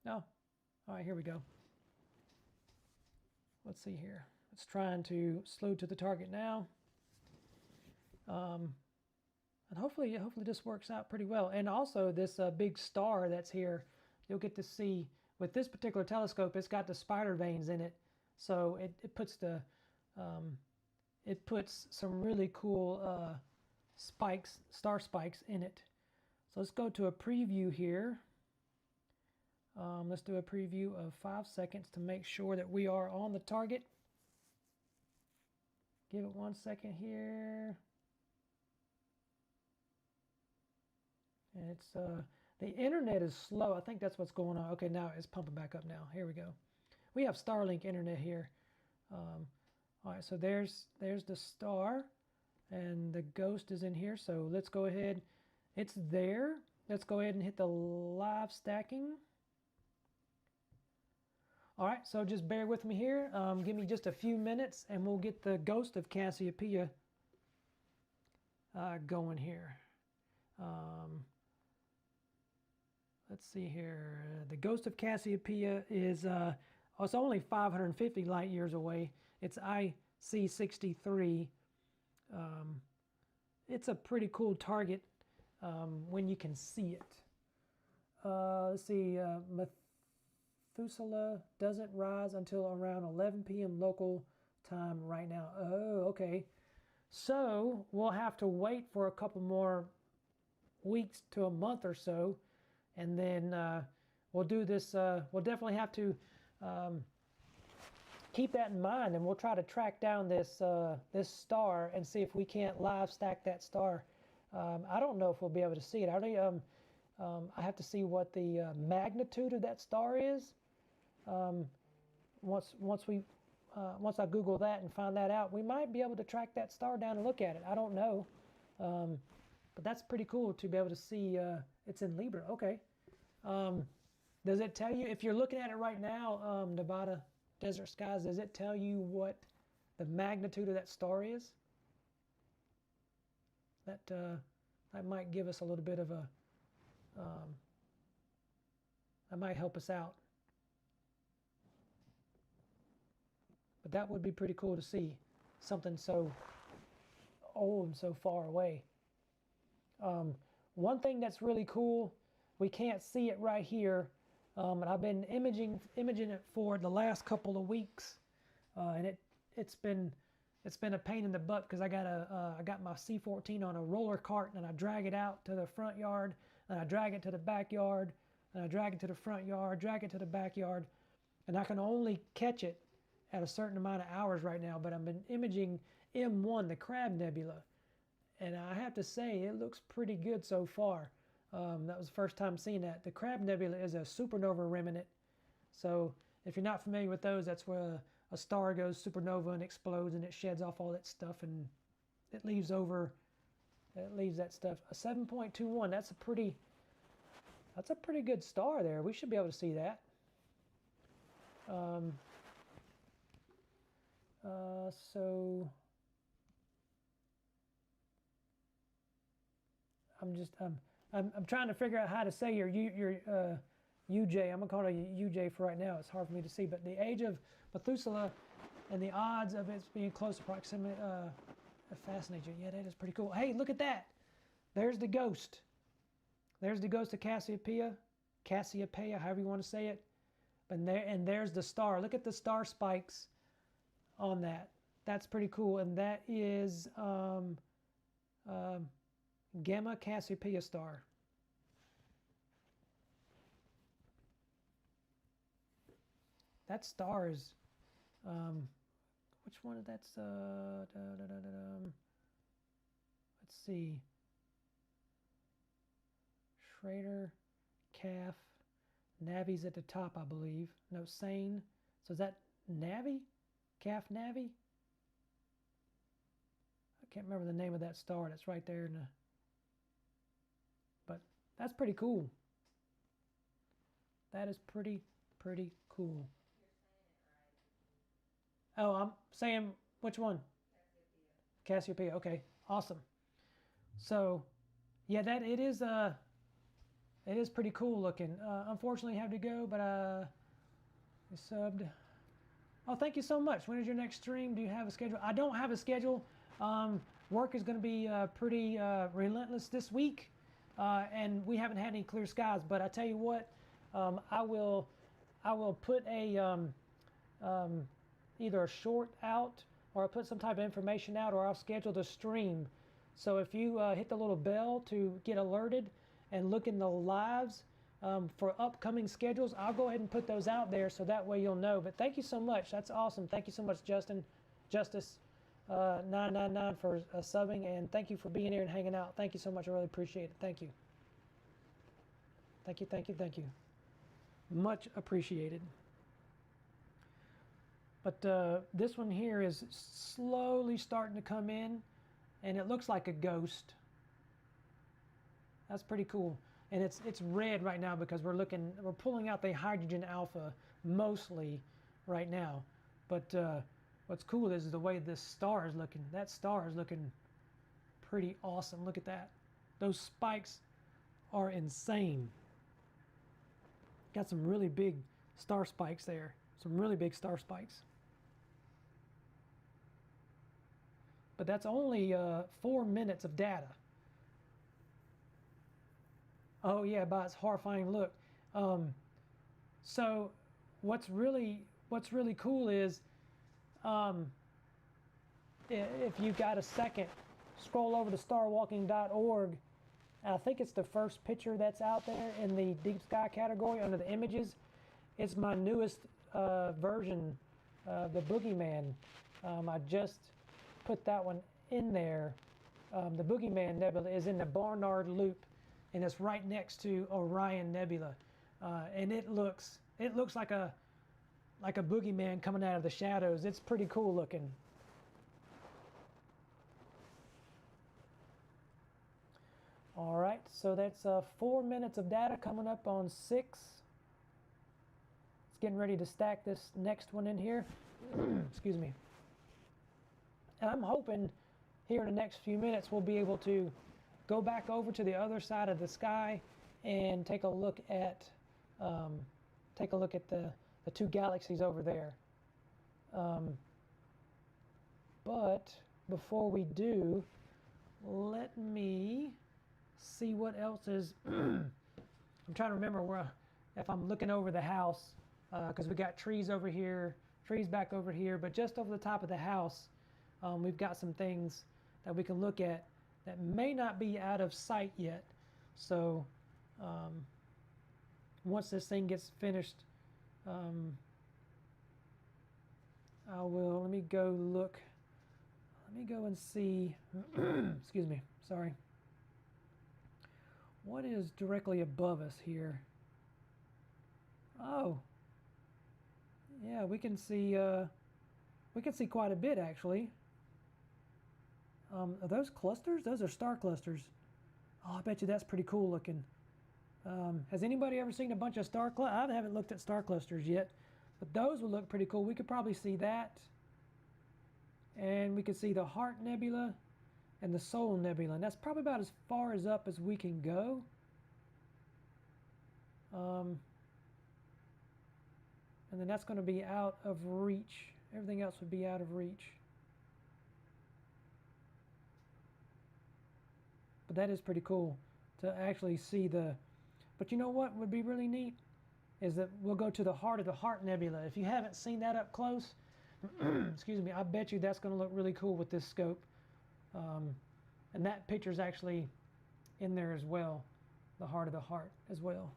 Speaker 1: No. All right, here we go. Let's see here. It's trying to slow to the target now. And hopefully this works out pretty well. And also this big star that's here you'll get to see, with this particular telescope, it's got the spider veins in it. So it puts some really cool spikes, star spikes in it. So let's go to a preview here. Let's do a preview of 5 seconds to make sure that we are on the target. Give it 1 second here. And it's the internet is slow. I think that's what's going on. Okay, now it's pumping back up now. Here we go. We have Starlink internet here. All right, so there's the star, and the ghost is in here. So let's go ahead. It's there. Let's go ahead and hit the live stacking. All right, so just bear with me here. Give me just a few minutes, and we'll get the ghost of Cassiopeia going here. Let's see here. The ghost of Cassiopeia is it's only 550 light years away. It's IC63. It's a pretty cool target when you can see it. Let's see. Methuselah doesn't rise until around 11 p.m. local time right now. Oh, okay. So we'll have to wait for a couple more weeks to a month or so, and then we'll do this. We'll definitely have to keep that in mind, and we'll try to track down this this star and see if we can't live stack that star. I don't know if we'll be able to see it. I have to see what the magnitude of that star is. Once I Google that and find that out, we might be able to track that star down and look at it. I don't know, but that's pretty cool to be able to see. It's in Libra. Okay. Does it tell you, if you're looking at it right now, Nevada Desert Skies, does it tell you what the magnitude of that star is? That might give us a little bit of a that might help us out. But that would be pretty cool to see something so old and so far away. One thing that's really cool, we can't see it right here, and I've been imaging it for the last couple of weeks, and it's been a pain in the butt because I got my C14 on a roller cart, and I drag it out to the front yard, and I drag it to the backyard, and I drag it to the front yard, drag it to the backyard, and I can only catch it at a certain amount of hours right now. But I've been imaging M1, the Crab Nebula, and I have to say it looks pretty good so far. That was the first time seeing that. The Crab Nebula is a supernova remnant. So if you're not familiar with those, that's where a star goes supernova and explodes, and it sheds off all that stuff, and it leaves that stuff. A 7.21. That's a pretty good star there. We should be able to see that. So I'm trying to figure out how to say your UJ. I'm gonna call it UJ for right now. It's hard for me to see, but the age of Methuselah and the odds of its being close to proximity fascinates you. Yeah, that is pretty cool. Hey, look at that. There's the ghost. There's the ghost of Cassiopeia, however you want to say it. And there's the star. Look at the star spikes on that. That's pretty cool. And that is Gamma Cassiopeia star. That star is, which one is that? Let's see. Schrader, Calf, Navi's at the top, I believe. No, Sane. So is that Navi? Calf Navi? I can't remember the name of that star. That's right there in the. But that's pretty cool. That is pretty cool. Oh, I'm saying which one? Cassiopeia. Okay, awesome. So, yeah, it is pretty cool looking. Unfortunately, I have to go, but you subbed. Oh, thank you so much. When is your next stream? Do you have a schedule? I don't have a schedule. Work is going to be pretty relentless this week, and we haven't had any clear skies. But I tell you what, I will put a either a short out, or I'll put some type of information out, or I'll schedule the stream. So if you hit the little bell to get alerted and look in the lives for upcoming schedules, I'll go ahead and put those out there so that way you'll know. But thank you so much. That's awesome. Thank you so much, Justice 999 for subbing, and thank you for being here and hanging out. Thank you so much. I really appreciate it. Thank you. Thank you, thank you, thank you. Much appreciated. But this one here is slowly starting to come in, and it looks like a ghost. That's pretty cool. And it's red right now because we're pulling out the hydrogen alpha mostly right now. But what's cool is the way this star is looking. That star is looking pretty awesome. Look at that. Those spikes are insane. Got some really big star spikes there. Some really big star spikes. But that's only 4 minutes of data. Oh yeah, by its horrifying look. So what's really cool is if you've got a second, scroll over to starwalking.org. I think it's the first picture that's out there in the deep sky category under the images. It's my newest version, the Boogeyman. I just put that one in there. The Boogeyman Nebula is in the Barnard Loop, and it's right next to Orion Nebula, and it looks like a boogeyman coming out of the shadows. It's pretty cool looking. All right, so that's 4 minutes of data coming up on 6. It's getting ready to stack this next one in here. Excuse me. And I'm hoping here in the next few minutes we'll be able to go back over to the other side of the sky and take a look at the two galaxies over there. But before we do, let me see what else is. I'm trying to remember if I'm looking over the house, because we got trees over here, trees back over here, but just over the top of the house, we've got some things that we can look at that may not be out of sight yet. So once this thing gets finished, let me go look. Let me go and see. Excuse me, sorry. What is directly above us here? Oh, yeah, we can see quite a bit actually. Are those clusters? Those are star clusters. Oh, I bet you that's pretty cool looking. Has anybody ever seen a bunch of star clusters? I haven't looked at star clusters yet, but those would look pretty cool. We could probably see that. And we could see the Heart Nebula and the Soul Nebula. And that's probably about as far up as we can go. And then that's going to be out of reach. Everything else would be out of reach. But that is pretty cool to actually see the... But you know what would be really neat? Is that we'll go to the Heart of the Heart Nebula. If you haven't seen that up close, excuse me, I bet you that's going to look really cool with this scope. And that picture's actually in there as well, the Heart of the Heart as well.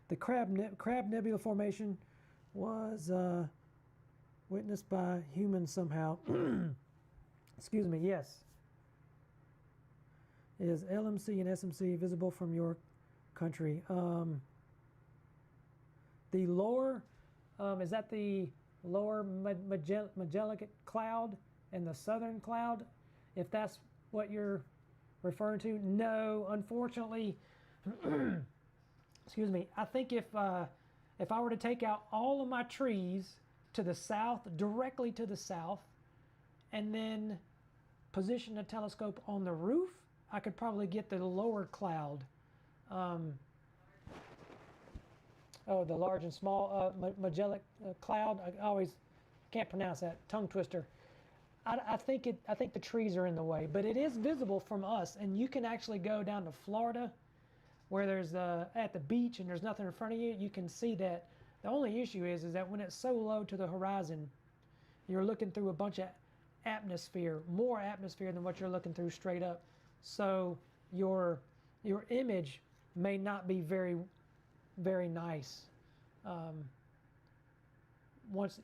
Speaker 1: The Crab Nebula formation was witnessed by humans somehow. Excuse me, yes. Is LMC and SMC visible from your country? The lower, is that the lower Magellanic Cloud and the southern cloud? If that's what you're referring to? No, unfortunately. Excuse me. I think if I were to take out all of my trees to the south, directly to the south, and then position a telescope on the roof, I could probably get the lower cloud. Oh, the large and small Magellanic Cloud. I always can't pronounce that. Tongue twister. I think the trees are in the way, but it is visible from us, and you can actually go down to Florida, where there's at the beach and there's nothing in front of you. You can see that. The only issue is that when it's so low to the horizon, you're looking through a bunch of atmosphere, more atmosphere than what you're looking through straight up. So your image may not be very, very nice.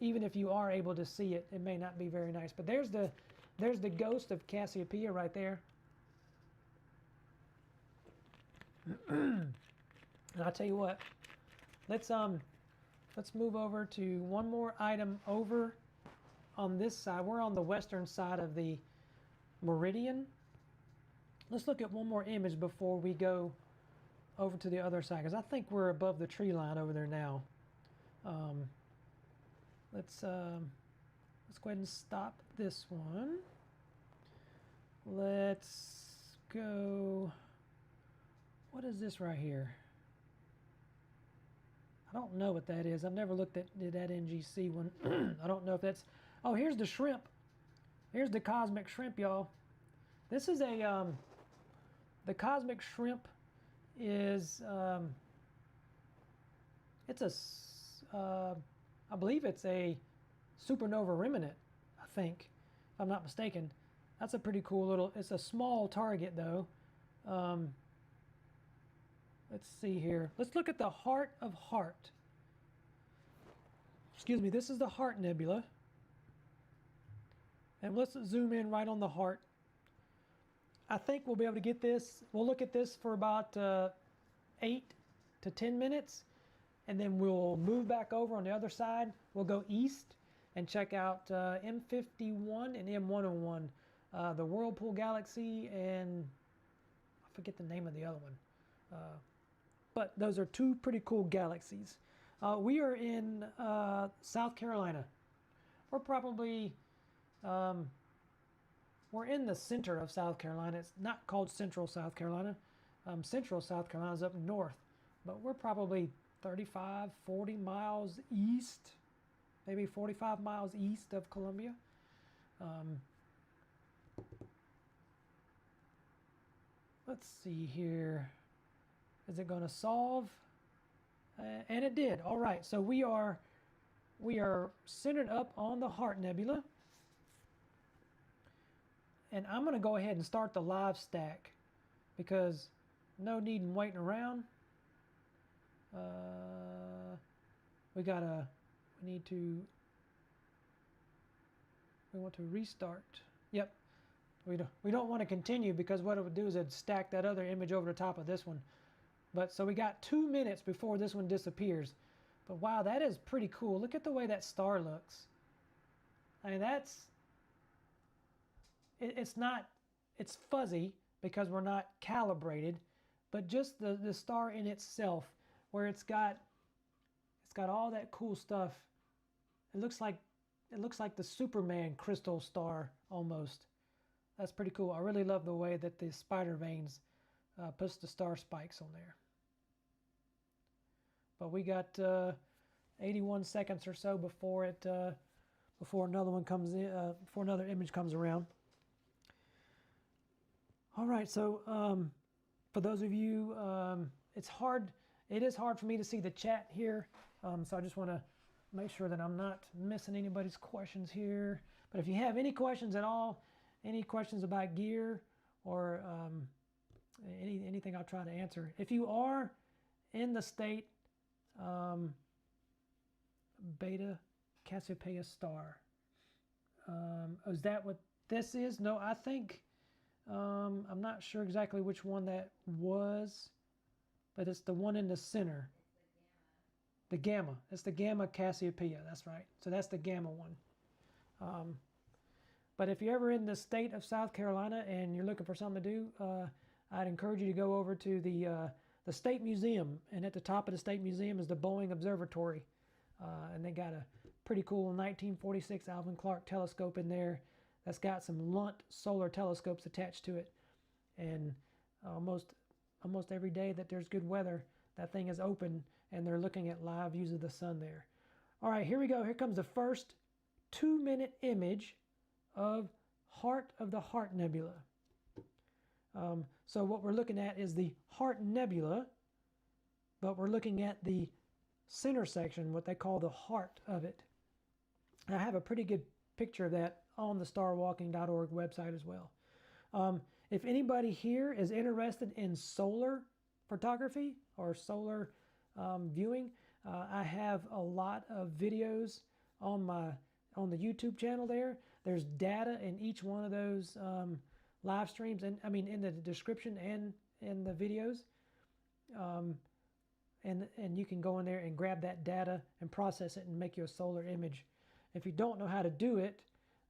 Speaker 1: Even if you are able to see it, it may not be very nice. But there's the ghost of Cassiopeia right there. And I'll tell you what, let's move over to one more item over on this side. We're on the western side of the meridian. Let's look at one more image before we go over to the other side, because I think we're above the tree line over there now. Let's go ahead and stop this one. Let's go. What is this right here? I don't know what that is. I've never looked at that NGC one. I don't know if that's. Oh, here's the shrimp. Here's the cosmic shrimp, y'all. This is a the cosmic shrimp is it's a I believe it's a supernova remnant, I think, if I'm not mistaken. That's a pretty cool little, it's a small target though. Let's see here. Let's look at the Heart of Heart. Excuse me, this is the Heart Nebula. And let's zoom in right on the heart. I think we'll be able to get this. We'll look at this for about 8 to 10 minutes. And then we'll move back over on the other side. We'll go east and check out M51 and M101. The Whirlpool Galaxy and I forget the name of the other one. But those are two pretty cool galaxies. We are in South Carolina. We're probably, we're in the center of South Carolina. It's not called Central South Carolina. Central South Carolina is up north. But we're probably 35, 40 miles east, maybe 45 miles east of Columbia. Let's see here. Is it going to solve? And it did. All right. So we are centered up on the Heart Nebula. And I'm going to go ahead and start the live stack because no need in waiting around. We want to restart. Yep. We don't want to continue because what it would do is it'd stack that other image over the top of this one. But so we got 2 minutes before this one disappears. But wow, that is pretty cool. Look at the way that star looks. I mean, it's fuzzy because we're not calibrated, but just the star in itself, where it's got all that cool stuff. It looks like the Superman crystal star almost. That's pretty cool. I really love the way that the spider veins puts the star spikes on there. But we got 81 seconds or so before another one comes in, before another image comes around. All right, so for those of you, it is hard for me to see the chat here, so I just want to make sure that I'm not missing anybody's questions here. But if you have any questions at all, any questions about gear or anything, I'll try to answer. If you are in the state Beta Cassiopeia star, is that what this is? No, I think I'm not sure exactly which one that was, but it's the one in the center. The Gamma. It's the Gamma Cassiopeia. That's right. So that's the Gamma one. But if you're ever in the state of South Carolina and you're looking for something to do, I'd encourage you to go over to the State Museum. And at the top of the State Museum is the Boeing Observatory. And they got a pretty cool 1946 Alvin Clark telescope in there that's got some Lunt solar telescopes attached to it. And almost every day that there's good weather, that thing is open and they're looking at live views of the sun there. All right, here we go. Here comes the first 2-minute image of the Heart Nebula. So what we're looking at is the Heart Nebula, but we're looking at the center section, what they call the heart of it. And I have a pretty good picture of that on the starwalking.org website as well. If anybody here is interested in solar photography or solar viewing, I have a lot of videos on the YouTube channel there. There's data in each one of those live streams, and I mean in the description and in the videos. And you can go in there and grab that data and process it and make you a solar image. If you don't know how to do it,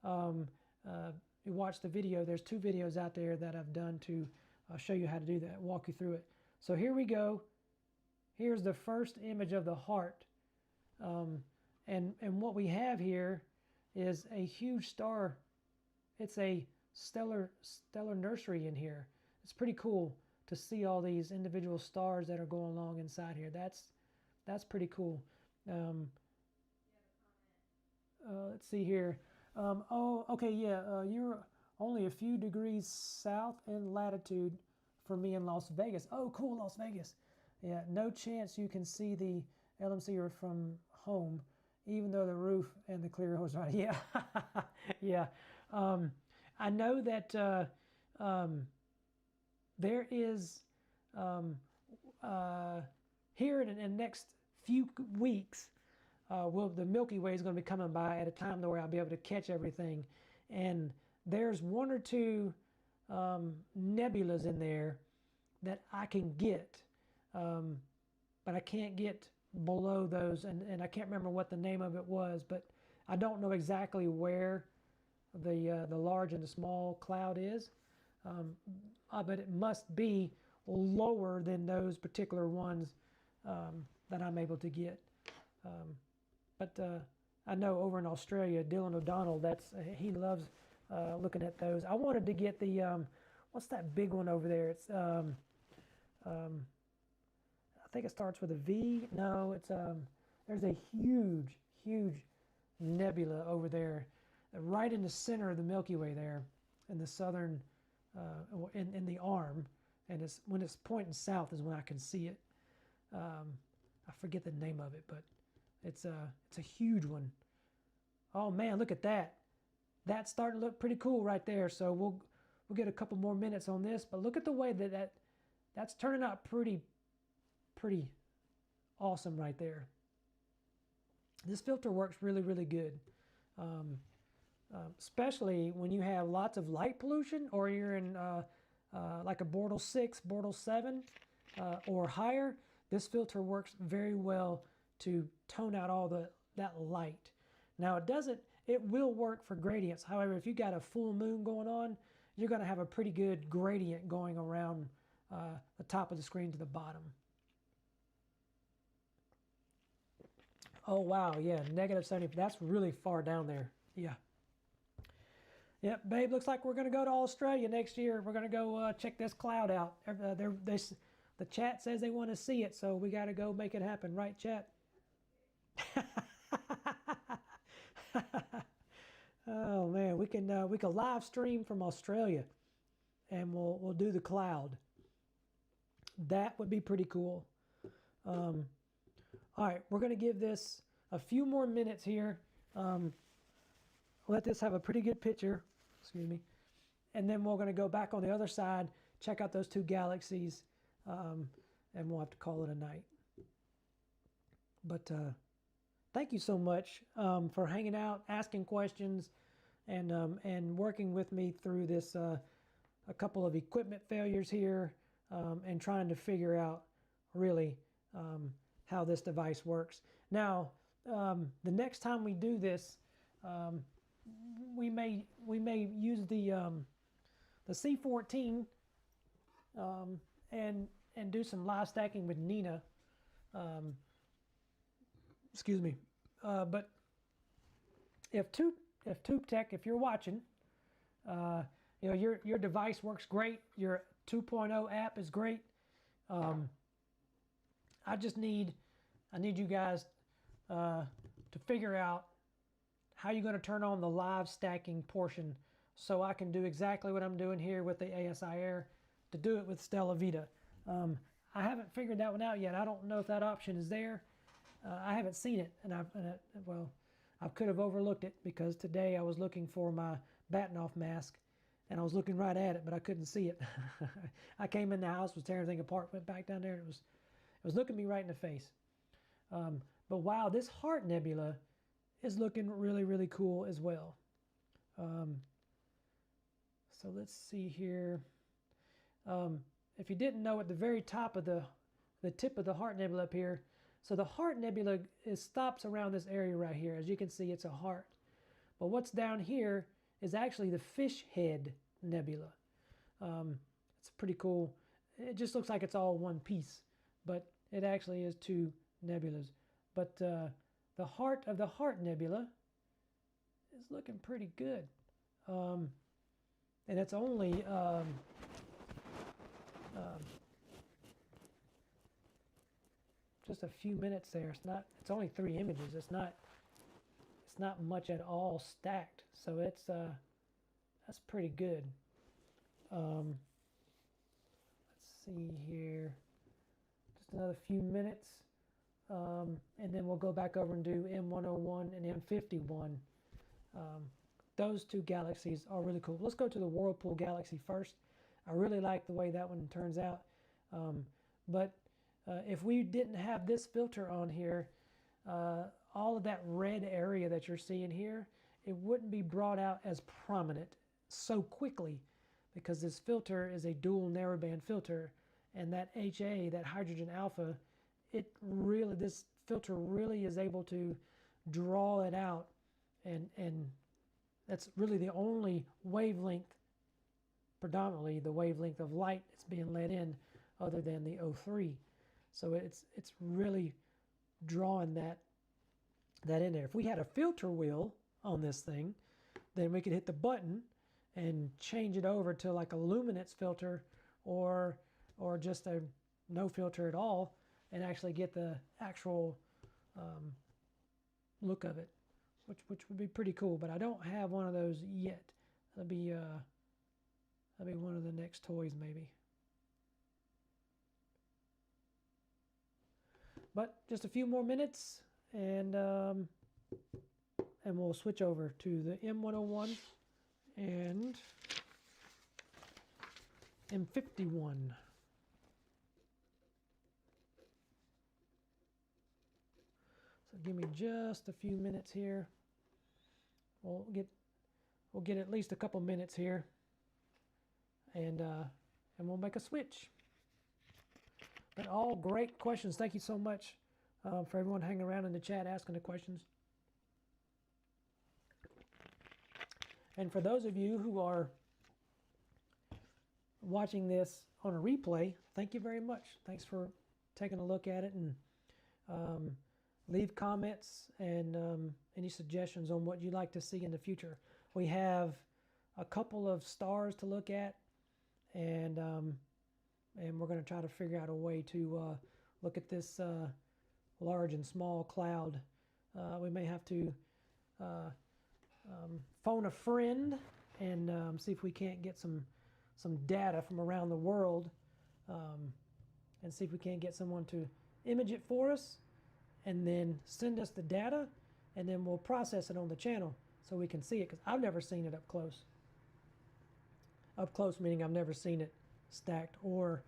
Speaker 1: you watch the video. There's 2 videos out there that I've done to show you how to do that, walk you through it. So here we go. Here's the first image of the heart. And what we have here is a huge star. It's a stellar nursery in here. It's pretty cool to see all these individual stars that are going along inside here. That's pretty cool. Let's see here. Oh, okay, yeah. You're only a few degrees south in latitude for me in Las Vegas. Oh, cool, Las Vegas. Yeah, no chance you can see the LMC from home, even though the roof and the clear hose are right. Yeah, yeah. I know that there is here in the next few weeks, the Milky Way is going to be coming by at a time where I'll be able to catch everything, and there's 1 or 2 nebulas in there that I can get, but I can't get below those, and I can't remember what the name of it was, but I don't know exactly where the large and the small cloud is, but it must be lower than those particular ones that I'm able to get. But I know over in Australia, Dylan O'Donnell, he loves looking at those. I wanted to get the what's that big one over there? It's I think it starts with a V. No, it's there's a huge nebula over there, right in the center of the Milky Way there, in the southern, in the arm, and when it's pointing south is when I can see it. I forget the name of it, but it's a huge one. Oh man, look at that! That's starting to look pretty cool right there. So we'll get a couple more minutes on this, but look at the way that's turning out pretty awesome right there. This filter works really good, especially when you have lots of light pollution, or you're in like a Bortle 6, Bortle 7, or higher. This filter works very well to tone out all that light. Now it will work for gradients. However, if you got a full moon going on, you're going to have a pretty good gradient going around the top of the screen to the bottom. Oh wow, yeah, -70. That's really far down there. Yeah. Yep, babe, looks like we're going to go to Australia next year. We're going to go check this cloud out. The chat says they want to see it, so we got to go make it happen, right, chat? Oh man, we can live stream from Australia, and we'll do the cloud. That would be pretty cool. All right, we're going to give this a few more minutes here. Let this have a pretty good picture, excuse me, and then we're going to go back on the other side, check out those 2 galaxies, and we'll have to call it a night. But thank you so much for hanging out, asking questions, and working with me through this a couple of equipment failures here, and trying to figure out really how this device works. Now, the next time we do this, we may use the C14 and do some live stacking with Nina. Excuse me, but if Tube Tech, if you're watching, you know your device works great. Your 2.0 app is great. I need you guys to figure out how you're going to turn on the live stacking portion so I can do exactly what I'm doing here with the ASIAIR to do it with Stella Vita. I haven't figured that one out yet. I don't know if that option is there. I haven't seen it, and I could have overlooked it because today I was looking for my batten-off mask, and I was looking right at it, but I couldn't see it. I came in the house, was tearing everything apart, went back down there, and it was looking me right in the face. But wow, this Heart Nebula is looking really, really cool as well. So let's see here. If you didn't know, at the very top of the tip of the Heart Nebula up here, so the Heart Nebula stops around this area right here. As you can see, it's a heart. But what's down here is actually the Fish Head Nebula. It's pretty cool. It just looks like it's all one piece, but it actually is two nebulas. But the heart of the Heart Nebula is looking pretty good. And it's only just a few minutes there. It's only 3 images. It's not much at all stacked. So that's pretty good. Let's see here. Just another few minutes. And then we'll go back over and do M101 and M51. Those two galaxies are really cool. Let's go to the Whirlpool Galaxy first. I really like the way that one turns out. But if we didn't have this filter on here, all of that red area that you're seeing here, it wouldn't be brought out as prominent so quickly because this filter is a dual narrowband filter, and that HA, that hydrogen alpha, this filter really is able to draw it out, and that's really the only wavelength, predominantly the wavelength of light that's being let in, other than the O3. So it's really drawing that in there. If we had a filter wheel on this thing, then we could hit the button and change it over to like a luminance filter or just a no filter at all, and actually get the actual look of it, which would be pretty cool. But I don't have one of those yet. That'll be one of the next toys maybe. But just a few more minutes, and we'll switch over to the M101 and M51. So give me just a few minutes here. We'll get at least a couple minutes here, and we'll make a switch. But all great questions. Thank you so much for everyone hanging around in the chat asking the questions. And for those of you who are watching this on a replay, thank you very much. Thanks for taking a look at it, and leave comments and any suggestions on what you'd like to see in the future. We have a couple of stars to look at, and we're going to try to figure out a way to look at this large and small cloud. We may have to phone a friend and see if we can't get some data from around the world, and see if we can't get someone to image it for us and then send us the data, and then we'll process it on the channel so we can see it, because I've never seen it up close. Up close meaning I've never seen it stacked or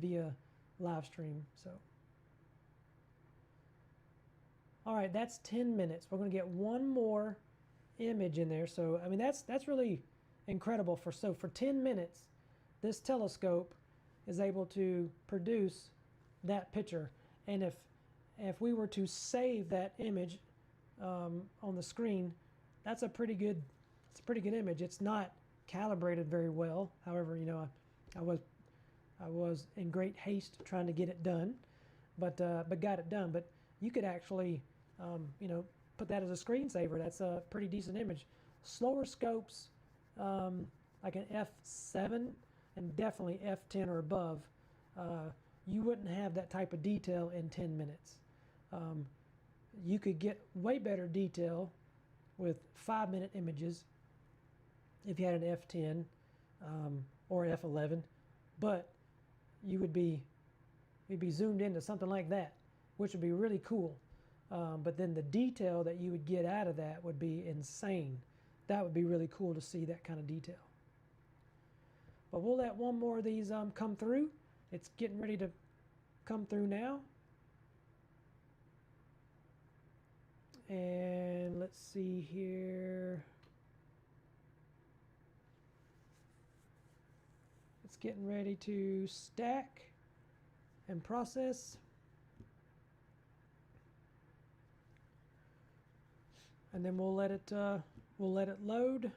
Speaker 1: via live stream. So all right, that's 10 minutes. We're going to get one more image in there. So I mean, that's really incredible. For 10 minutes this telescope is able to produce that picture. And if we were to save that image on the screen, that's a pretty good image. It's not calibrated very well. However, you know, I was in great haste trying to get it done, but got it done. But you could actually, you know, put that as a screensaver. That's a pretty decent image. Slower scopes, like an f7 and definitely f10 or above, you wouldn't have that type of detail in 10 minutes. You could get way better detail with 5-minute images if you had an F10 or an F11, but you'd be zoomed into something like that, which would be really cool. But then the detail that you would get out of that would be insane. That would be really cool to see that kind of detail. But we'll let one more of these come through. It's getting ready to come through now. And let's see here. It's getting ready to stack and process. And then we'll let it load.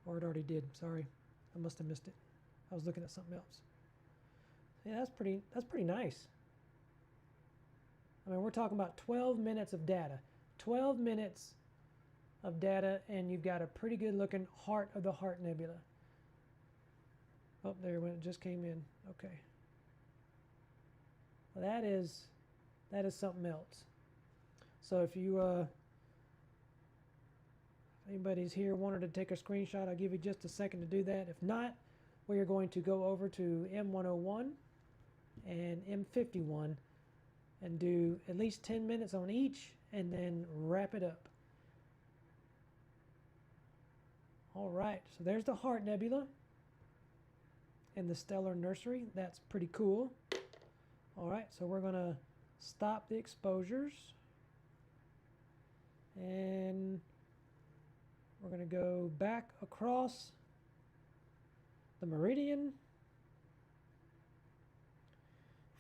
Speaker 1: Or it already did. Sorry, I must have missed it. I was looking at something else. Yeah, that's pretty nice. I mean, we're talking about 12 minutes of data. 12 minutes of data, and you've got a pretty good looking heart of the Heart Nebula. Oh, there when it just came in. Okay. Well, that is something else. So if you anybody's here wanted to take a screenshot, I'll give you just a second to do that. If not, we are going to go over to M101 and M51 and do at least 10 minutes on each and then wrap it up. All right, so there's the Heart Nebula in the stellar nursery. That's pretty cool. All right, so we're going to stop the exposures and we're going to go back across the meridian,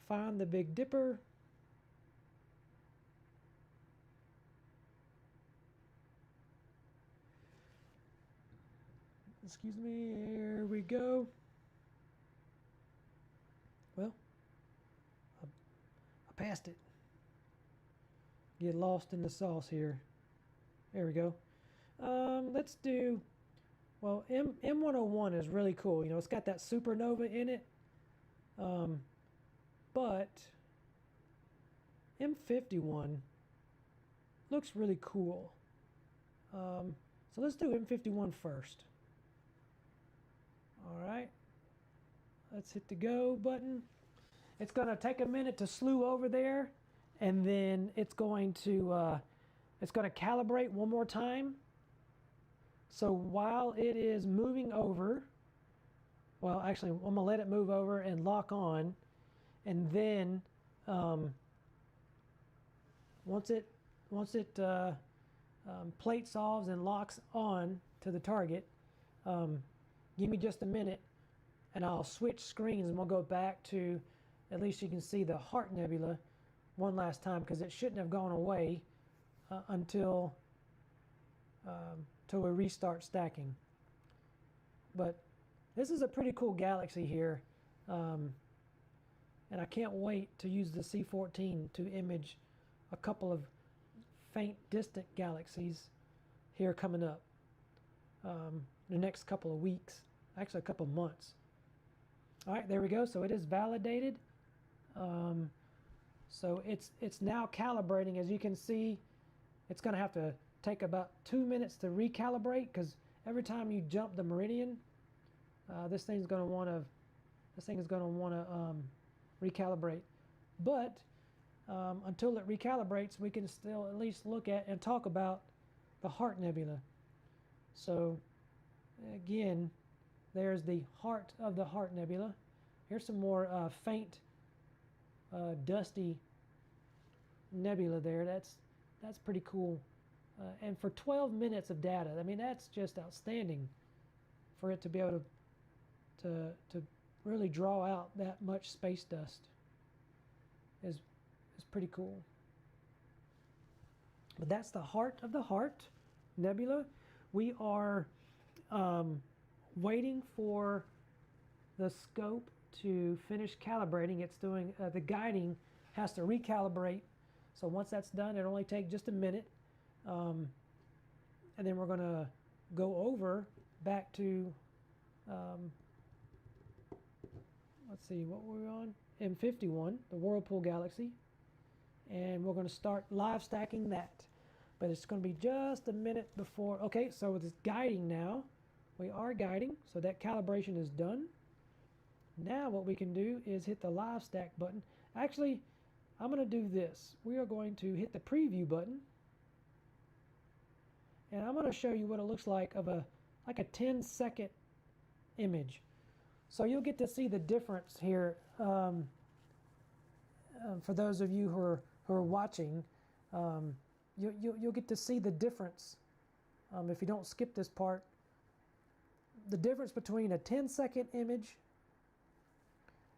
Speaker 1: find the Big Dipper, excuse me, here we go. Well, I passed it. Get lost in the sauce here. There we go. Let's do, well, M101 is really cool. You know, it's got that supernova in it. But M51 looks really cool. So let's do M51 first. All right. Let's hit the go button. It's going to take a minute to slew over there, and then it's going to calibrate one more time. So while it is moving over, well, actually, I'm going to let it move over and lock on, and then once it plate solves and locks on to the target, give me just a minute, and I'll switch screens, and we'll go back to, at least you can see the Heart Nebula one last time, because it shouldn't have gone away until we restart stacking. But this is a pretty cool galaxy here, and I can't wait to use the C14 to image a couple of faint distant galaxies here coming up the next couple of weeks, actually a couple of months. All right, there we go. So it is validated. So it's now calibrating. As you can see, it's going to have to take about 2 minutes to recalibrate, because every time you jump the meridian, this thing is going to want to recalibrate. But until it recalibrates, we can still at least look at and talk about the Heart Nebula. So again, there's the heart of the Heart Nebula. Here's some more faint, dusty nebula there. That's pretty cool. And for 12 minutes of data, I mean, that's just outstanding for it to be able to really draw out that much space dust. Is pretty cool. But that's the Heart of the Heart Nebula. We are waiting for the scope to finish calibrating. It's doing the guiding has to recalibrate. So once that's done, it'll only take just a minute. And then we're going to go over back to, let's see, what were we on? M51, the Whirlpool Galaxy. And we're going to start live stacking that. but it's going to be just a minute before. Okay, so it's guiding now. We are guiding, so that calibration is done. Now what we can do is hit the live stack button. Actually, I'm going to do this. We are going to hit the preview button, and I'm going to show you what it looks like of a 10-second image. So you'll get to see the difference here. For those of you who are watching, you'll get to see the difference. If you don't skip this part, the difference between a 10-second image,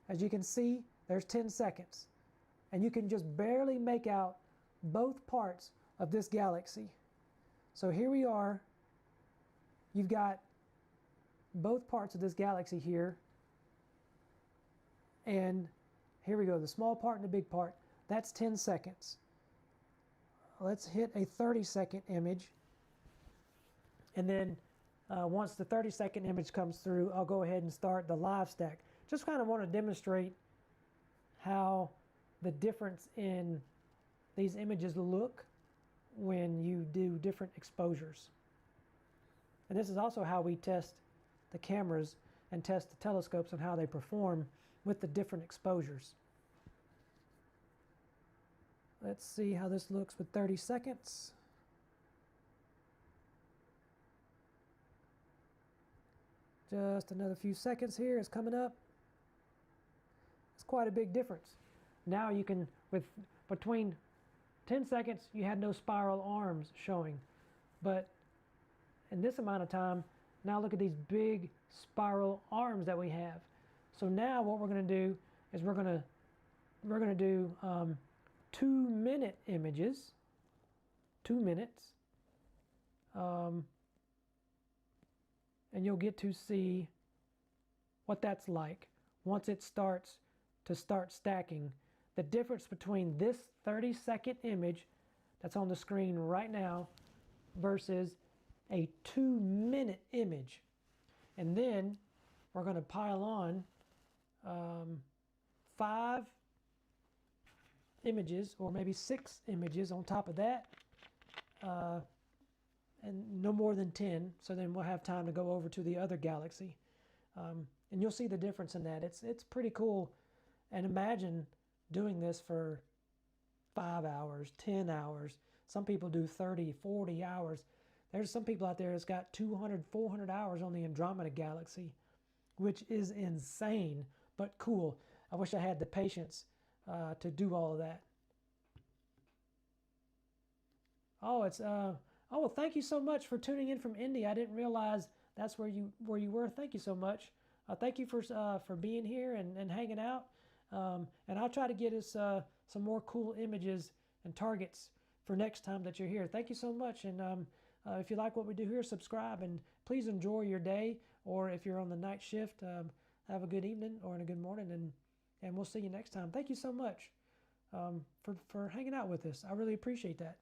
Speaker 1: as you can see, there's 10 seconds. And you can just barely make out both parts of this galaxy. So here we are. You've got both parts of this galaxy here. And here we go, the small part and the big part. That's 10 seconds. Let's hit a 30-second image. And then once the 30-second image comes through, I'll go ahead and start the live stack. Just kind of want to demonstrate how the difference in these images look when you do different exposures. And this is also how we test the cameras and test the telescopes and how they perform with the different exposures. Let's see how this looks with 30 seconds. Just another few seconds here is coming up. It's quite a big difference. Now you can, between 10 seconds, you had no spiral arms showing. But in this amount of time, now look at these big spiral arms that we have. So now what we're going to do is we're going to do 2-minute images, 2 minutes, and you'll get to see what that's like once it starts to start stacking. The difference between this 30-second image that's on the screen right now versus a 2-minute image. And then we're going to pile on 5 images, or maybe 6 images on top of that, and no more than 10, so then we'll have time to go over to the other galaxy. And you'll see the difference in that. It's pretty cool. And imagine doing this for 5 hours, 10 hours. Some people do 30, 40 hours. There's some people out there that's got 200, 400 hours on the Andromeda Galaxy, which is insane, but cool. I wish I had the patience to do all of that. Oh, well, thank you so much for tuning in from India. I didn't realize that's where you were. Thank you so much. Thank you for being here and hanging out. And I'll try to get us some more cool images and targets for next time that you're here. Thank you so much. And if you like what we do here, subscribe, and please enjoy your day. Or if you're on the night shift, have a good evening or a good morning, and we'll see you next time. Thank you so much for hanging out with us. I really appreciate that.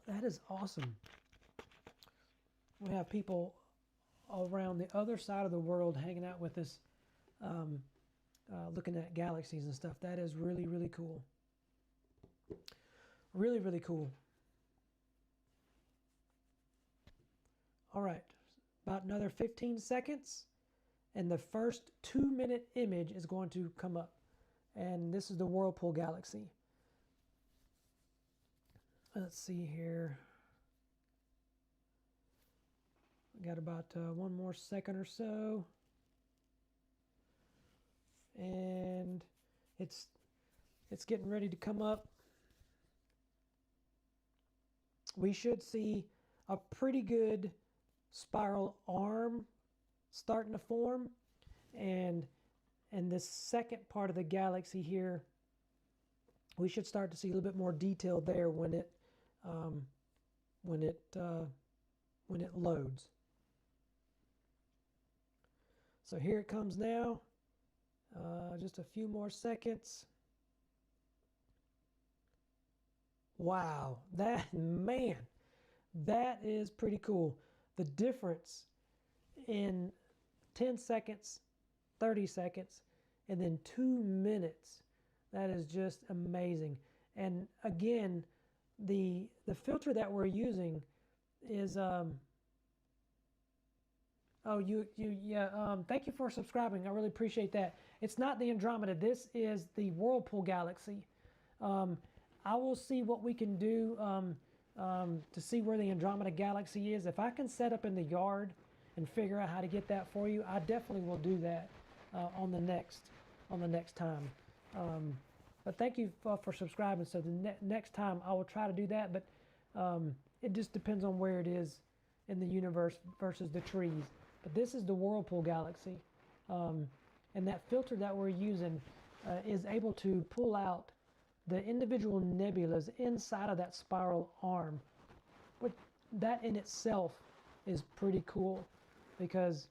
Speaker 1: That is awesome. We have people around the other side of the world hanging out with us, looking at galaxies and stuff. That is really, really cool. Really, really cool. All right, about another 15 seconds, and the first 2-minute image is going to come up. And this is the Whirlpool Galaxy. Let's see here. We got about 1 more second or so. And it's getting ready to come up. We should see a pretty good spiral arm starting to form, and this second part of the galaxy here, we should start to see a little bit more detail there when it loads. So here it comes now. Just a few more seconds. Wow, that is pretty cool. The difference in 10 seconds, 30 seconds, and then 2 minutes, that is just amazing. And again, the filter that we're using is thank you for subscribing. I really appreciate that. It's not the Andromeda. This is the Whirlpool Galaxy. I will see what we can do to see where the Andromeda Galaxy is. If I can set up in the yard and figure out how to get that for you, I definitely will do that on the next time. But thank you for subscribing. So the next time I will try to do that, but it just depends on where it is in the universe versus the trees. But this is the Whirlpool Galaxy, and that filter that we're using is able to pull out the individual nebulas inside of that spiral arm. But that in itself is pretty cool, because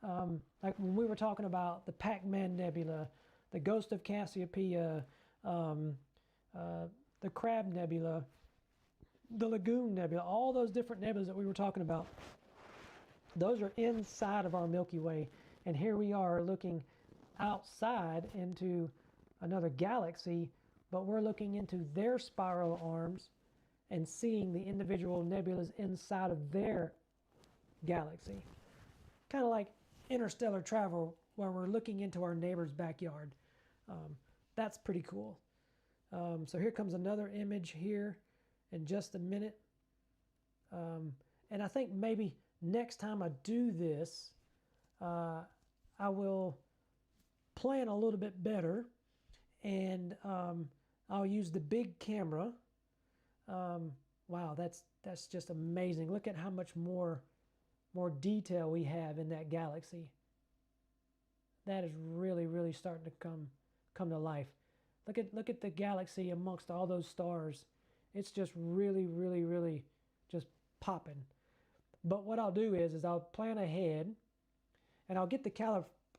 Speaker 1: like when we were talking about the Pac-Man Nebula, the Ghost of Cassiopeia, the Crab Nebula, the Lagoon Nebula, all those different nebulas that we were talking about, those are inside of our Milky Way. And here we are looking outside into another galaxy, but we're looking into their spiral arms and seeing the individual nebulas inside of their galaxy. Kind of like interstellar travel, where we're looking into our neighbor's backyard. That's pretty cool. So here comes another image here in just a minute. And I think maybe next time I do this, I will plan a little bit better, and I'll use the big camera. Wow, that's just amazing. Look at how much more detail we have in that galaxy. That is really, really starting to come to life. Look at the galaxy amongst all those stars. It's just really, really, really just popping. But what I'll do is I'll plan ahead, and I'll get the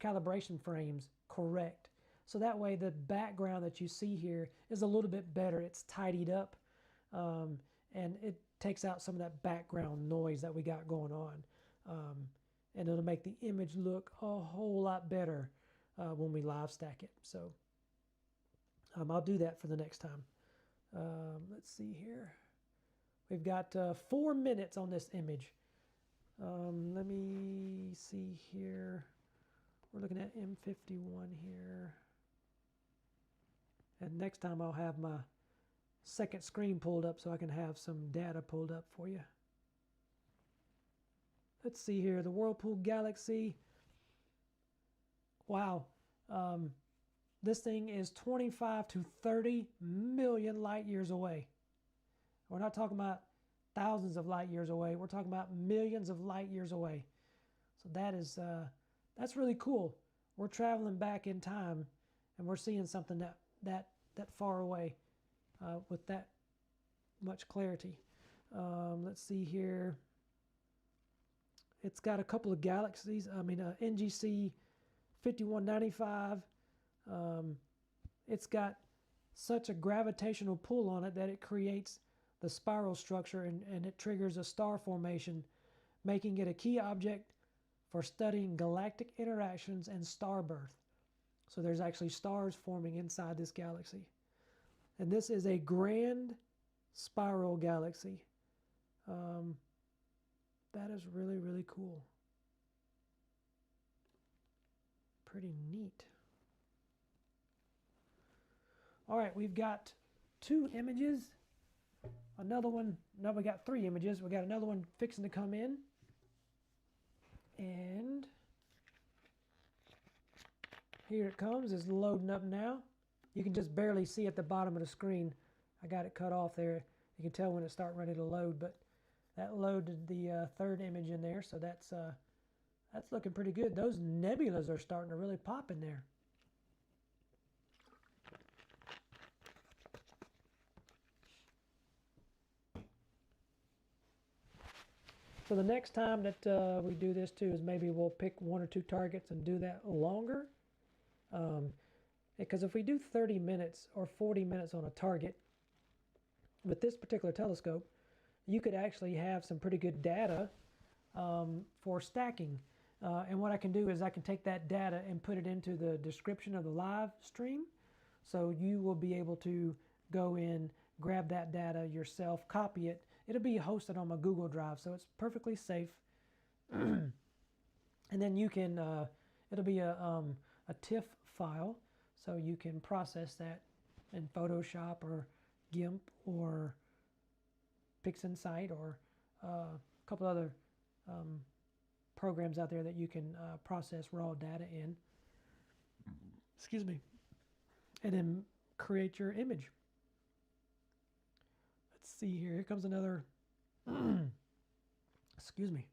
Speaker 1: calibration frames correct. So that way the background that you see here is a little bit better. It's tidied up, and it takes out some of that background noise that we got going on. And it'll make the image look a whole lot better when we live stack it. So I'll do that for the next time. Let's see here. We've got 4 minutes on this image. Let me see here. We're looking at M51 here. And next time I'll have my second screen pulled up so I can have some data pulled up for you. Let's see here, the Whirlpool Galaxy. Wow. This thing is 25 to 30 million light years away. We're not talking about thousands of light years away. We're talking about millions of light years away. So that's really cool. We're traveling back in time, and we're seeing something that far away with that much clarity. Let's see here. It's got a couple of galaxies. NGC 5195. It's got such a gravitational pull on it that it creates the spiral structure, and it triggers a star formation, making it a key object for studying galactic interactions and star birth. So there's actually stars forming inside this galaxy. And this is a grand spiral galaxy. That is really, really cool. Pretty neat. All right, we've got 2 images. Another one, no, we got 3 images. We got another one fixing to come in. And here it comes. It's loading up now. You can just barely see at the bottom of the screen. I got it cut off there. You can tell when it starts ready to load, but that loaded the 3rd image in there, so that's looking pretty good. Those nebulas are starting to really pop in there. So the next time that we do this too is maybe we'll pick 1 or 2 targets and do that longer. Because if we do 30 minutes or 40 minutes on a target, with this particular telescope, you could actually have some pretty good data for stacking. And what I can do is I can take that data and put it into the description of the live stream. So you will be able to go in, grab that data yourself, copy it. It'll be hosted on my Google Drive, so it's perfectly safe. And then you can, it'll be a TIFF file, so you can process that in Photoshop or GIMP or PixInsight or a couple other programs out there that you can process raw data in. Excuse me. And then create your image. Let's see here. Here comes another. Excuse me.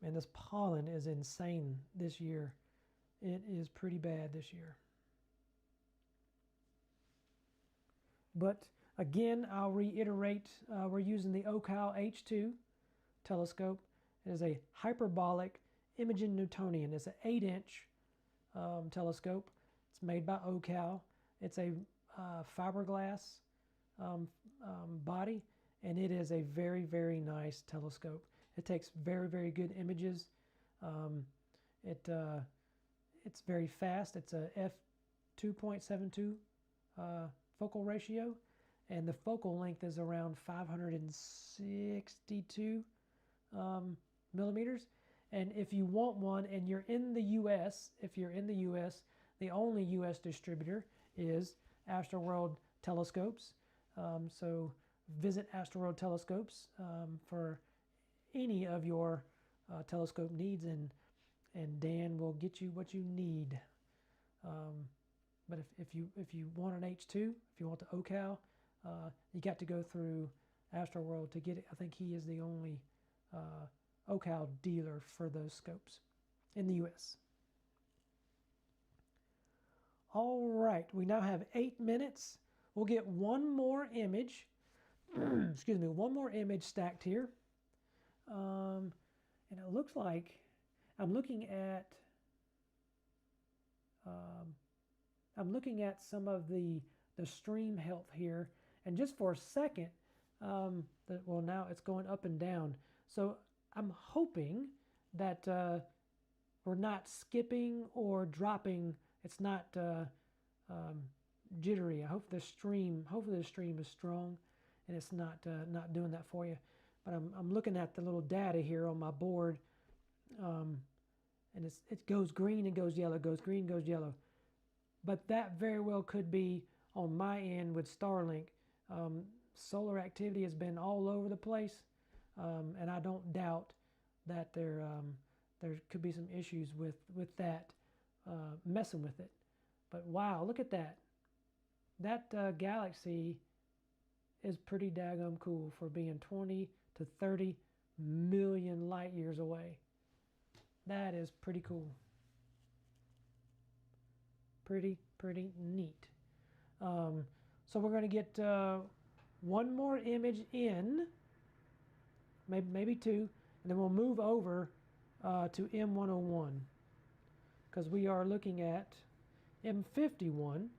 Speaker 1: Man, this pollen is insane this year. It is pretty bad this year. But again, I'll reiterate, we're using the OCAL H2 telescope. It is a hyperbolic imaging Newtonian. It's an 8-inch telescope. It's made by OCAL. It's a fiberglass body, and it is a very, very nice telescope. It takes very, very good images. It's very fast. It's a f2.72 focal ratio, and the focal length is around 562 millimeters. And if you want one and you're in the US, the only US distributor is Astroworld Telescopes. So visit Astroworld Telescopes for any of your telescope needs, and Dan will get you what you need. But if you want an H2, if you want the OCAL, you got to go through Astroworld to get it. I think he is the only OCAL dealer for those scopes in the US. All right, we now have 8 minutes. We'll get one more image. Excuse me, one more image stacked here. And it looks like I'm looking at some of the stream health here, and just for a second, well, now it's going up and down. So I'm hoping that we're not skipping or dropping. It's not jittery. I hope hopefully the stream is strong, and it's not doing that for you. But I'm looking at the little data here on my board, and it goes green and goes yellow, goes green, goes yellow. But that very well could be on my end with Starlink. Solar activity has been all over the place, and I don't doubt that there could be some issues with that messing with it. But wow, look at that. That galaxy is pretty daggum cool for being 20 to 30 million light years away. That is pretty cool. Pretty neat. So we're going to get one more image in, maybe two, and then we'll move over to M101, because we are looking at M51.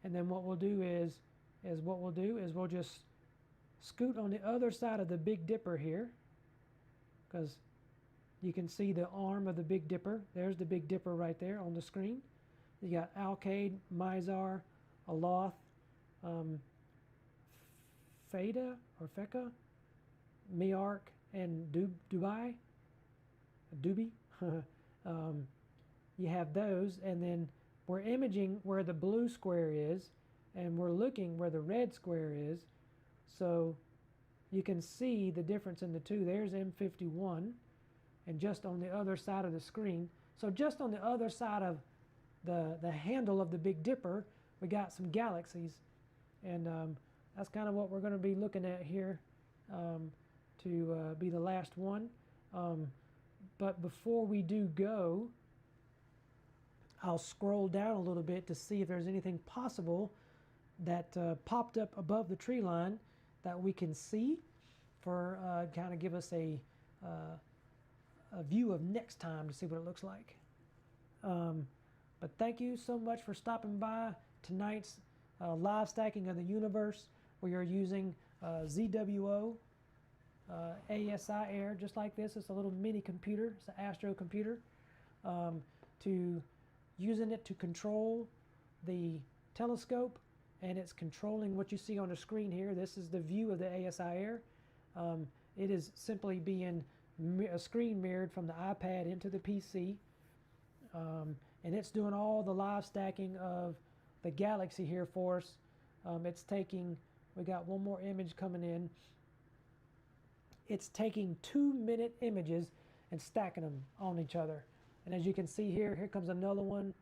Speaker 1: And then what we'll do is we'll just scoot on the other side of the Big Dipper here, because you can see the arm of the Big Dipper. There's the Big Dipper right there on the screen. You got Alkaid, Mizar, Aloth, Feta or Feka, Miark, and Dubai. You have those, and then we're imaging where the blue square is, and we're looking where the red square is. So you can see the difference in the two. There's M51, and just on the other side of the screen. So just on the other side of the handle of the Big Dipper, we got some galaxies, and that's kind of what we're going to be looking at here to be the last one. But before we do go, I'll scroll down a little bit to see if there's anything possible that popped up above the tree line that we can see for kind of give us a view of next time to see what it looks like. But thank you so much for stopping by tonight's live stacking of the universe. We are using ZWO ASIAIR, just like this. It's a little mini computer. It's an astro computer. Using it to control the telescope and it's controlling what you see on the screen here. This is the view of the ASIAIR. It is simply being a screen mirrored from the iPad into the PC, and it's doing all the live stacking of the Galaxy here for us. It's taking, we got one more image coming in. It's taking 2-minute images and stacking them on each other. And as you can see here, here comes another one,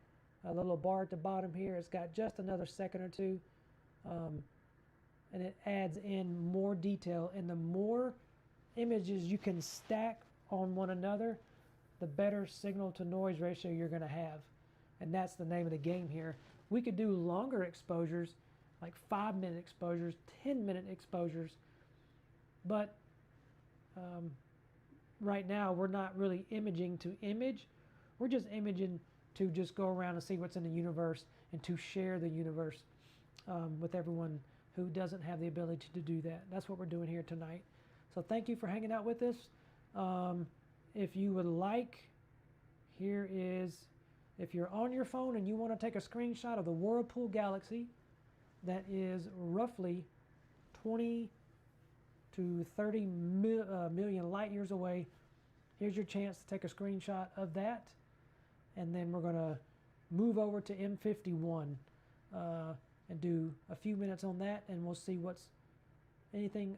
Speaker 1: a little bar at the bottom here. It's got just another second or two. And it adds in more detail. And the more images you can stack on one another, the better signal to noise ratio you're going to have. And that's the name of the game here. We could do longer exposures, like 5-minute exposures, 10-minute exposures, but right now we're not really imaging to image. We're just imaging to just go around and see what's in the universe and to share the universe with everyone who doesn't have the ability to do that. That's what we're doing here tonight. So thank you for hanging out with us. If you would like, here is, if you're on your phone and you want to take a screenshot of the Whirlpool Galaxy that is roughly 20 to 30 million light years away, here's your chance to take a screenshot of that. And then we're going to move over to M51 and do a few minutes on that, and we'll see what's anything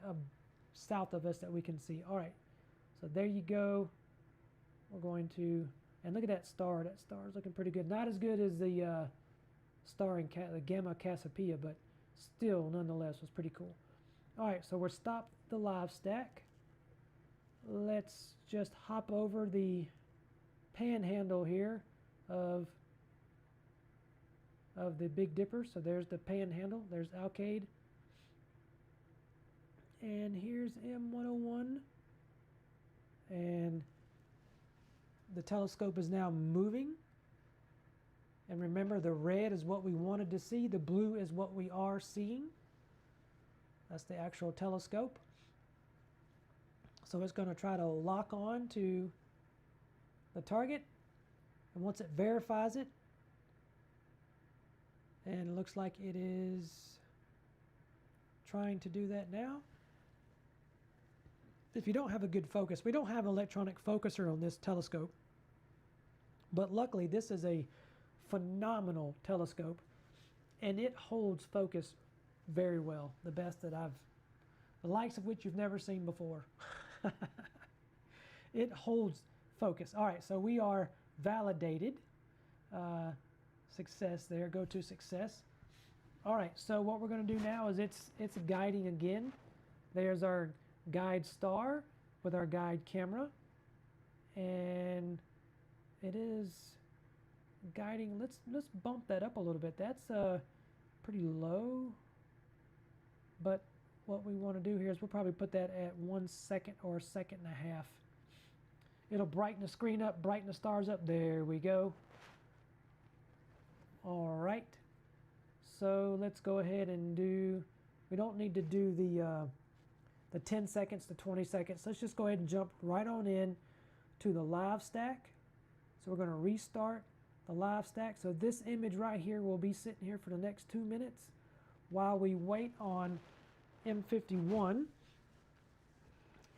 Speaker 1: south of us that we can see. All right, so there you go. We're going to, and look at that star. That star is looking pretty good. Not as good as the star in the Gamma Cassiopeia, but still, nonetheless, was pretty cool. All right, so we're stopped the live stack. Let's just hop over the panhandle here of the Big Dipper. So there's the panhandle. There's Alcade. And here's M101. And the telescope is now moving. And remember, the red is what we wanted to see. The blue is what we are seeing. That's the actual telescope. So it's going to try to lock on to the target. And once it verifies it, and it looks like it is trying to do that now. If you don't have a good focus, we don't have an electronic focuser on this telescope, but luckily this is a phenomenal telescope, and it holds focus very well, the best that the likes of which you've never seen before. It holds focus. All right, so we are validated. Success there, go to success. All right, so what we're going to do now is it's guiding again. There's our guide star with our guide camera, and it is guiding. Let's bump that up a little bit. That's pretty low, but what we want to do here is we'll probably put that at 1 second or 1.5 seconds. It'll brighten the screen up, brighten the stars up. There we go. All right, so let's go ahead and do, we don't need to do the 10 seconds to 20 seconds. Let's just go ahead and jump right on in to the live stack. So we're going to restart the live stack. So this image right here will be sitting here for the next 2 minutes while we wait on M51.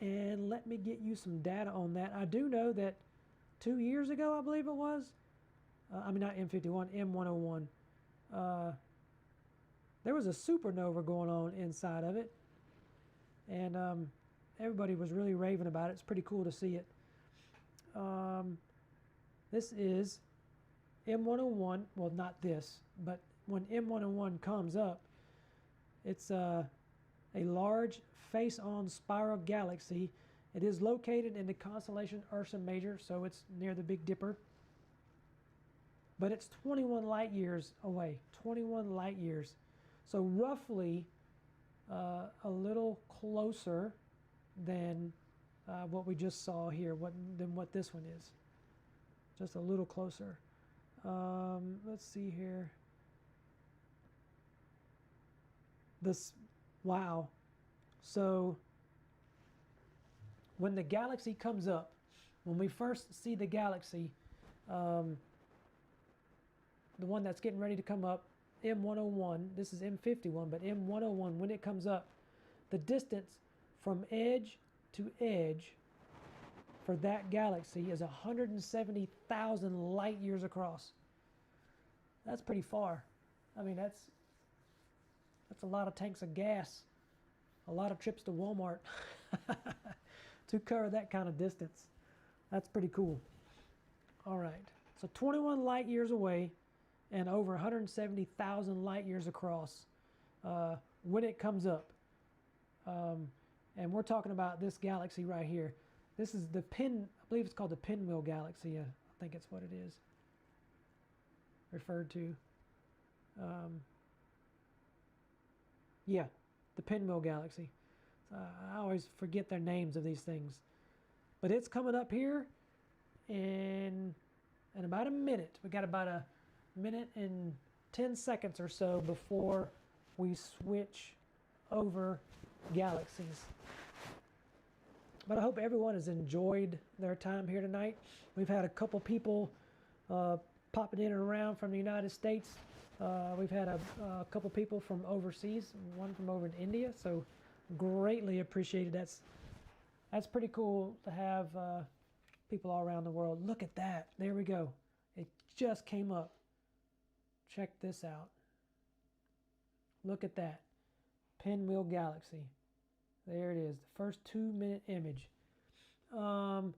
Speaker 1: And let me get you some data on that. I do know that 2 years ago, I believe it was, I mean not M51, M101, there was a supernova going on inside of it, and everybody was really raving about it. It's pretty cool to see it. This is M101, well not this, but when M101 comes up, it's a large face-on spiral galaxy. It is located in the constellation Ursa Major, so it's near the Big Dipper. But it's 21 light years away, 21 light years. So roughly a little closer than what we just saw here, than what this one is. Just a little closer. Let's see here. Wow. So when the galaxy comes up, when we first see the galaxy, the one that's getting ready to come up, M101. This is M51, but M101, when it comes up, the distance from edge to edge for that galaxy is 170,000 light years across. That's pretty far. I mean, that's a lot of tanks of gas, a lot of trips to Walmart to cover that kind of distance. That's pretty cool. All right, so 21 light years away and over 170,000 light years across when it comes up. And we're talking about this galaxy right here. This is the I believe it's called the Pinwheel Galaxy. I think it's what it is referred to. Yeah, the Pinwheel Galaxy. I always forget their names of these things. But it's coming up here in about a minute. We got about a minute and 10 seconds or so before we switch over galaxies. But I hope everyone has enjoyed their time here tonight. We've had a couple people popping in and around from the United States. We've had a couple people from overseas, one from over in India, so greatly appreciated. That's pretty cool to have people all around the world. Look at that. There we go. It just came up. Check this out. Look at that. Pinwheel Galaxy. There it is, the first 2-minute image. And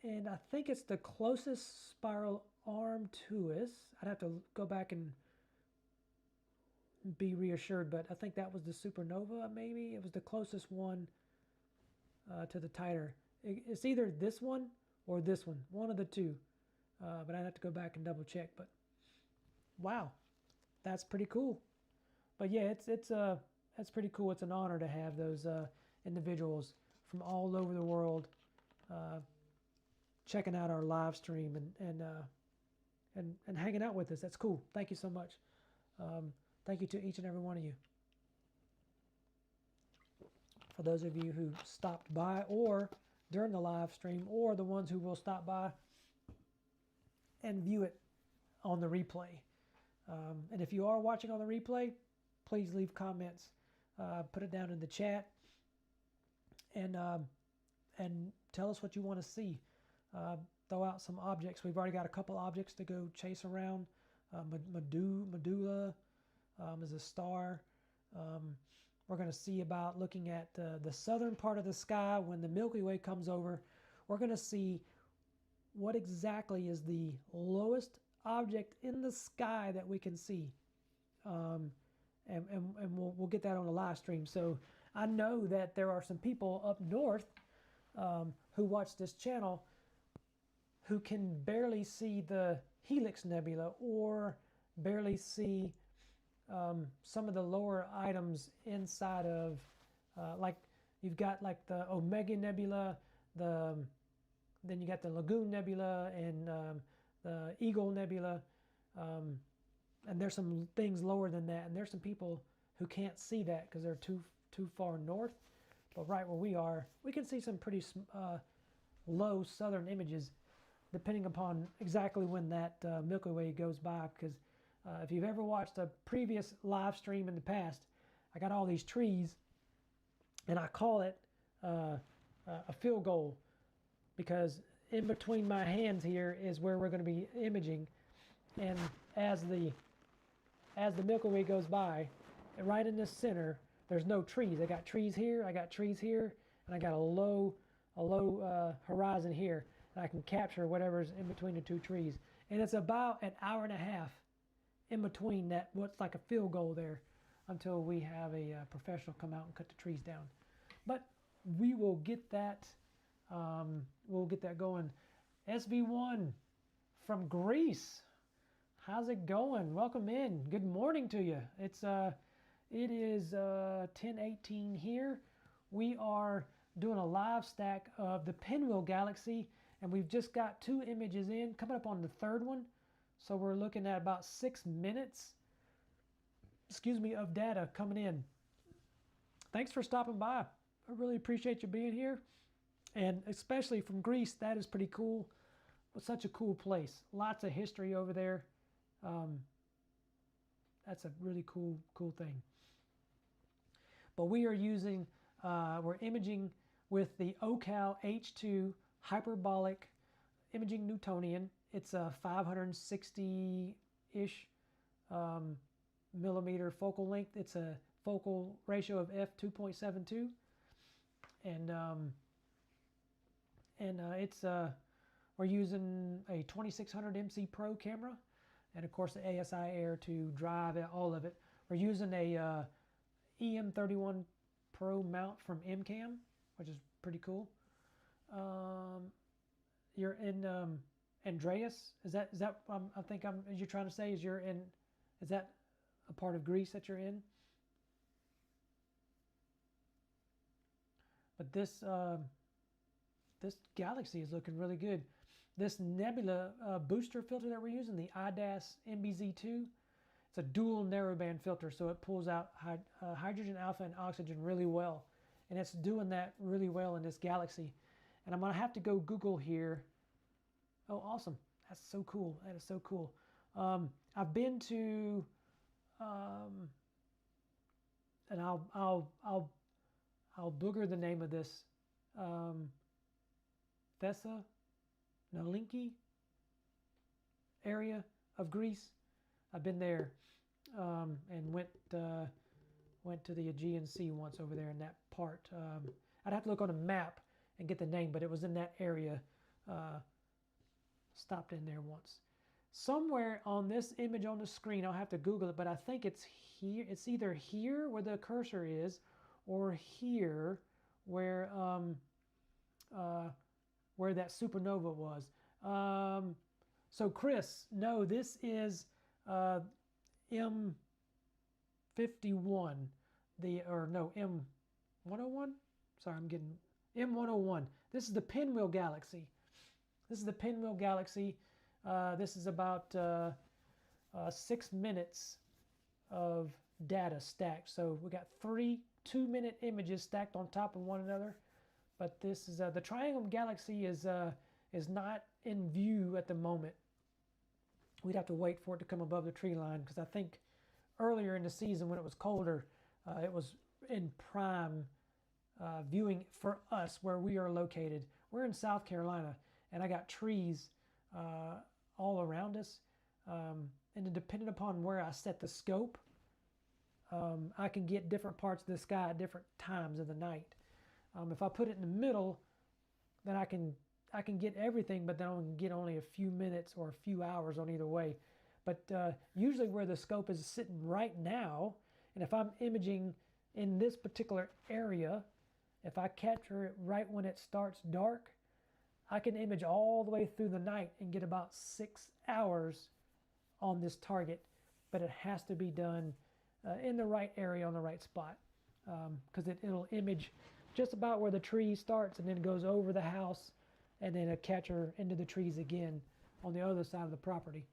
Speaker 1: I think it's the closest spiral arm to us. I'd have to go back and be reassured, but I think that was the supernova, maybe. It was the closest one to the tighter. It's either this one or this one of the two. But I'd have to go back and double check. But wow, that's pretty cool. But yeah, that's pretty cool. It's an honor to have those individuals from all over the world checking out our live stream and hanging out with us. That's cool. Thank you so much. Thank you to each and every one of you. For those of you who stopped by or during the live stream, or the ones who will stop by and view it on the replay. And if you are watching on the replay, please leave comments. Put it down in the chat. And tell us what you want to see. Throw out some objects. We've already got a couple objects to go chase around. Nebula is a star. We're going to see about looking at the southern part of the sky when the Milky Way comes over. We're going to see what exactly is the lowest object in the sky that we can see. And we'll get that on the live stream. So I know that there are some people up north who watch this channel who can barely see the Helix Nebula or barely see some of the lower items inside of, like you've got like the Omega Nebula, then you got the Lagoon Nebula and the Eagle Nebula, and there's some things lower than that, and there's some people who can't see that because they're too far north. But right where we are, we can see some pretty low southern images, depending upon exactly when that Milky Way goes by. Because if you've ever watched a previous live stream in the past, I got all these trees, and I call it a field goal, because in between my hands here is where we're going to be imaging, and as the Milky Way goes by, right in this center, there's no trees. I got trees here, I got trees here, and I got a low horizon here. And I can capture whatever's in between the two trees. And it's about an hour and a half in between that, what's like a field goal there, until we have a professional come out and cut the trees down. But we will get that, going. SV1 from Greece. How's it going? Welcome in. Good morning to you. It is 10:18 here. We are doing a live stack of the Pinwheel Galaxy, and we've just got 2 images in, coming up on the 3rd one. So we're looking at about 6 minutes, of data coming in. Thanks for stopping by. I really appreciate you being here. And especially from Greece, that is pretty cool. It's such a cool place. Lots of history over there. that's a really cool thing. But we are using, we're imaging with the OCAL H2 hyperbolic imaging Newtonian. It's a 560-ish millimeter focal length. It's a focal ratio of f2.72, and it's we're using a 2600 MC Pro camera, and of course the ASIAIR to drive all of it. We're using a EM31 Pro mount from MCAM, which is pretty cool. You're in Andreas. Is that I think you're trying to say is you're in? Is that a part of Greece that you're in? But this this Galaxy is looking really good. This Nebula booster filter that we're using, the IDAS MBZ2, it's a dual narrowband filter, so it pulls out hydrogen alpha and oxygen really well, and it's doing that really well in this Galaxy. And I'm gonna have to go Google here. Oh, awesome! That's so cool. That is so cool. I've been to, and I'll booger the name of this. Thessaloniki area of Greece. I've been there and went to the Aegean Sea once over there in that part. I'd have to look on a map and get the name, but it was in that area. Stopped in there once. Somewhere on this image on the screen, I'll have to Google it, but I think it's here. It's either here where the cursor is, or here where that supernova was. So Chris, no, this is M51, M101. Sorry, I'm getting M101. This is the Pinwheel Galaxy. This is the Pinwheel Galaxy. This is about 6 minutes of data stacked. So we got 3 2-minute images stacked on top of one another. But this is the Triangle Galaxy is not in view at the moment. We'd have to wait for it to come above the tree line, because I think earlier in the season when it was colder, it was in prime viewing for us where we are located. We're in South Carolina, and I got trees all around us, and then depending upon where I set the scope, I can get different parts of the sky at different times of the night. If I put it in the middle, then I can get everything, but then I can get only a few minutes or a few hours on either way. But usually where the scope is sitting right now, and if I'm imaging in this particular area, if I capture it right when it starts dark, I can image all the way through the night and get about 6 hours on this target. But it has to be done in the right area on the right spot, because it'll image just about where the tree starts and then it goes over the house, and then a catcher into the trees again on the other side of the property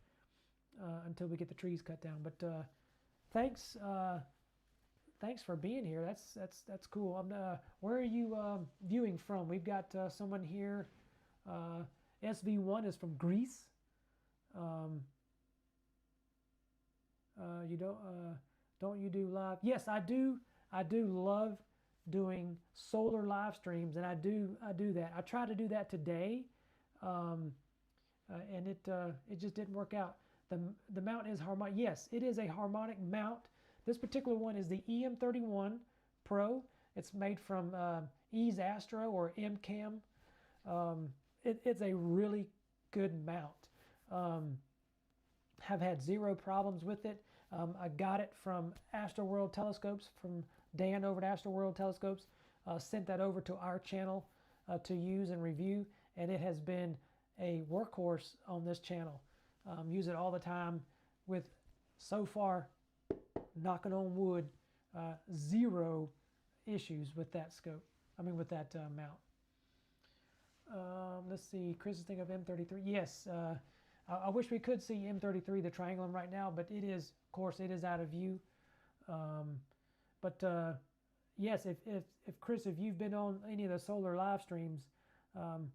Speaker 1: until we get the trees cut down. But thanks for being here. That's cool. Where are you viewing from? We've got someone here. SV1 is from Greece. You don't you do live? Yes, I do. I do love doing solar live streams, and I do that. I tried to do that today, and it just didn't work out. The mount is harmonic. Yes, it is a harmonic mount. This particular one is the EM31 Pro. It's made from Ease Astro or MCAM. It's a really good mount. Have had zero problems with it. I got it from Astroworld Telescopes, from Dan over at Astroworld Telescopes. Sent that over to our channel to use and review, and it has been a workhorse on this channel. Use it all the time with, so far, knocking on wood, zero issues with that scope. With that mount. Let's see, Chris is thinking of M33. Yes, I wish we could see M33, the triangulum, right now, but it is, of course, it is out of view. But yes, if Chris, if you've been on any of the solar live streams,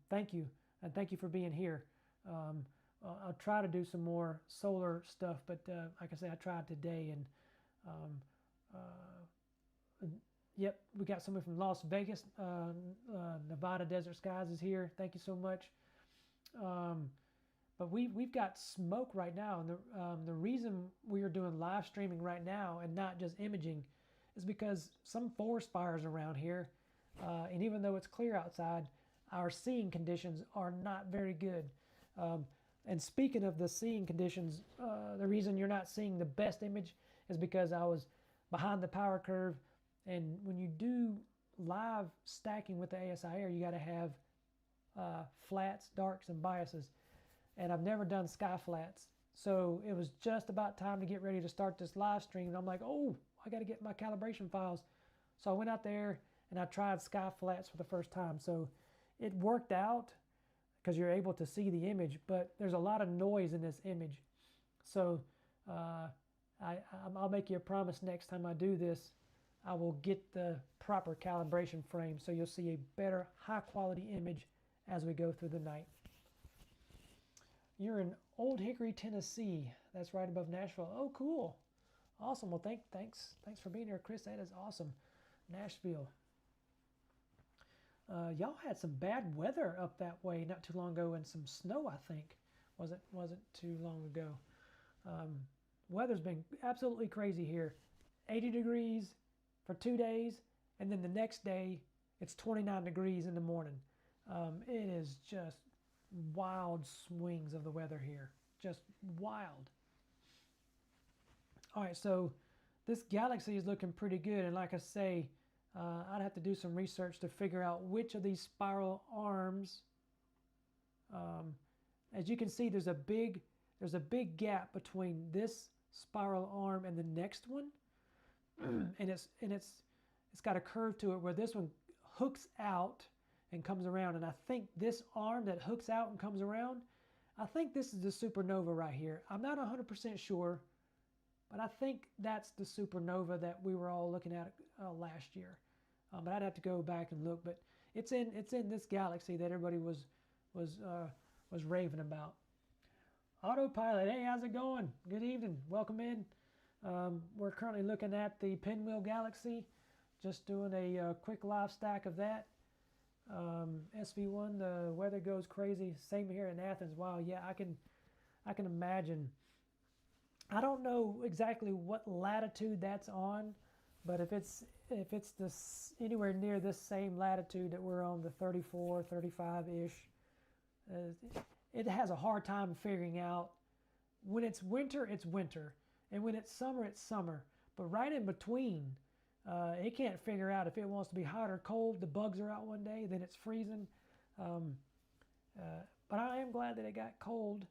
Speaker 1: thank you, and thank you for being here. I'll try to do some more solar stuff, but like I said, I tried today, and um, yep, we got somebody from Las Vegas. Nevada Desert Skies is here. Thank you so much. But we've got smoke right now, and the reason we are doing live streaming right now and not just imaging is because some forest fires around here, and even though it's clear outside, our seeing conditions are not very good. And speaking of the seeing conditions, the reason you're not seeing the best image is because I was behind the power curve, and when you do live stacking with the ASIAIR, you got to have flats, darks, and biases. And I've never done sky flats, so it was just about time to get ready to start this live stream, and I'm like, oh, I got to get my calibration files. So I went out there and I tried sky flats for the first time. So it worked out because you're able to see the image, but there's a lot of noise in this image. So I'll make you a promise next time I do this, I will get the proper calibration frame so you'll see a better high quality image as we go through the night. You're in Old Hickory, Tennessee. That's right above Nashville. Oh, cool. Awesome. Well, thanks for being here, Chris. That is awesome. Nashville. Y'all had some bad weather up that way not too long ago, and some snow, I think. Wasn't too long ago. Weather's been absolutely crazy here. 80 degrees for 2 days, and then the next day it's 29 degrees in the morning. It is just wild swings of the weather here. Just wild. All right, so this galaxy is looking pretty good, and like I say, I'd have to do some research to figure out which of these spiral arms. As you can see, there's a big gap between this spiral arm and the next one, and it's got a curve to it where this one hooks out and comes around, and I think this arm that hooks out and comes around, I think this is the supernova right here. I'm not 100% sure, but I think that's the supernova that we were all looking at last year. But I'd have to go back and look. But it's in this galaxy that everybody was raving about. Autopilot, hey, how's it going? Good evening. Welcome in. We're currently looking at the Pinwheel Galaxy. Just doing a quick live stack of that. SV1, the weather goes crazy. Same here in Athens. Wow, yeah, I can imagine. I don't know exactly what latitude that's on, but if it's this anywhere near this same latitude that we're on, the 34, 35-ish, it has a hard time figuring out. When it's winter, and when it's summer. But right in between, it can't figure out if it wants to be hot or cold. The bugs are out one day, then it's freezing. But I am glad that it got cold.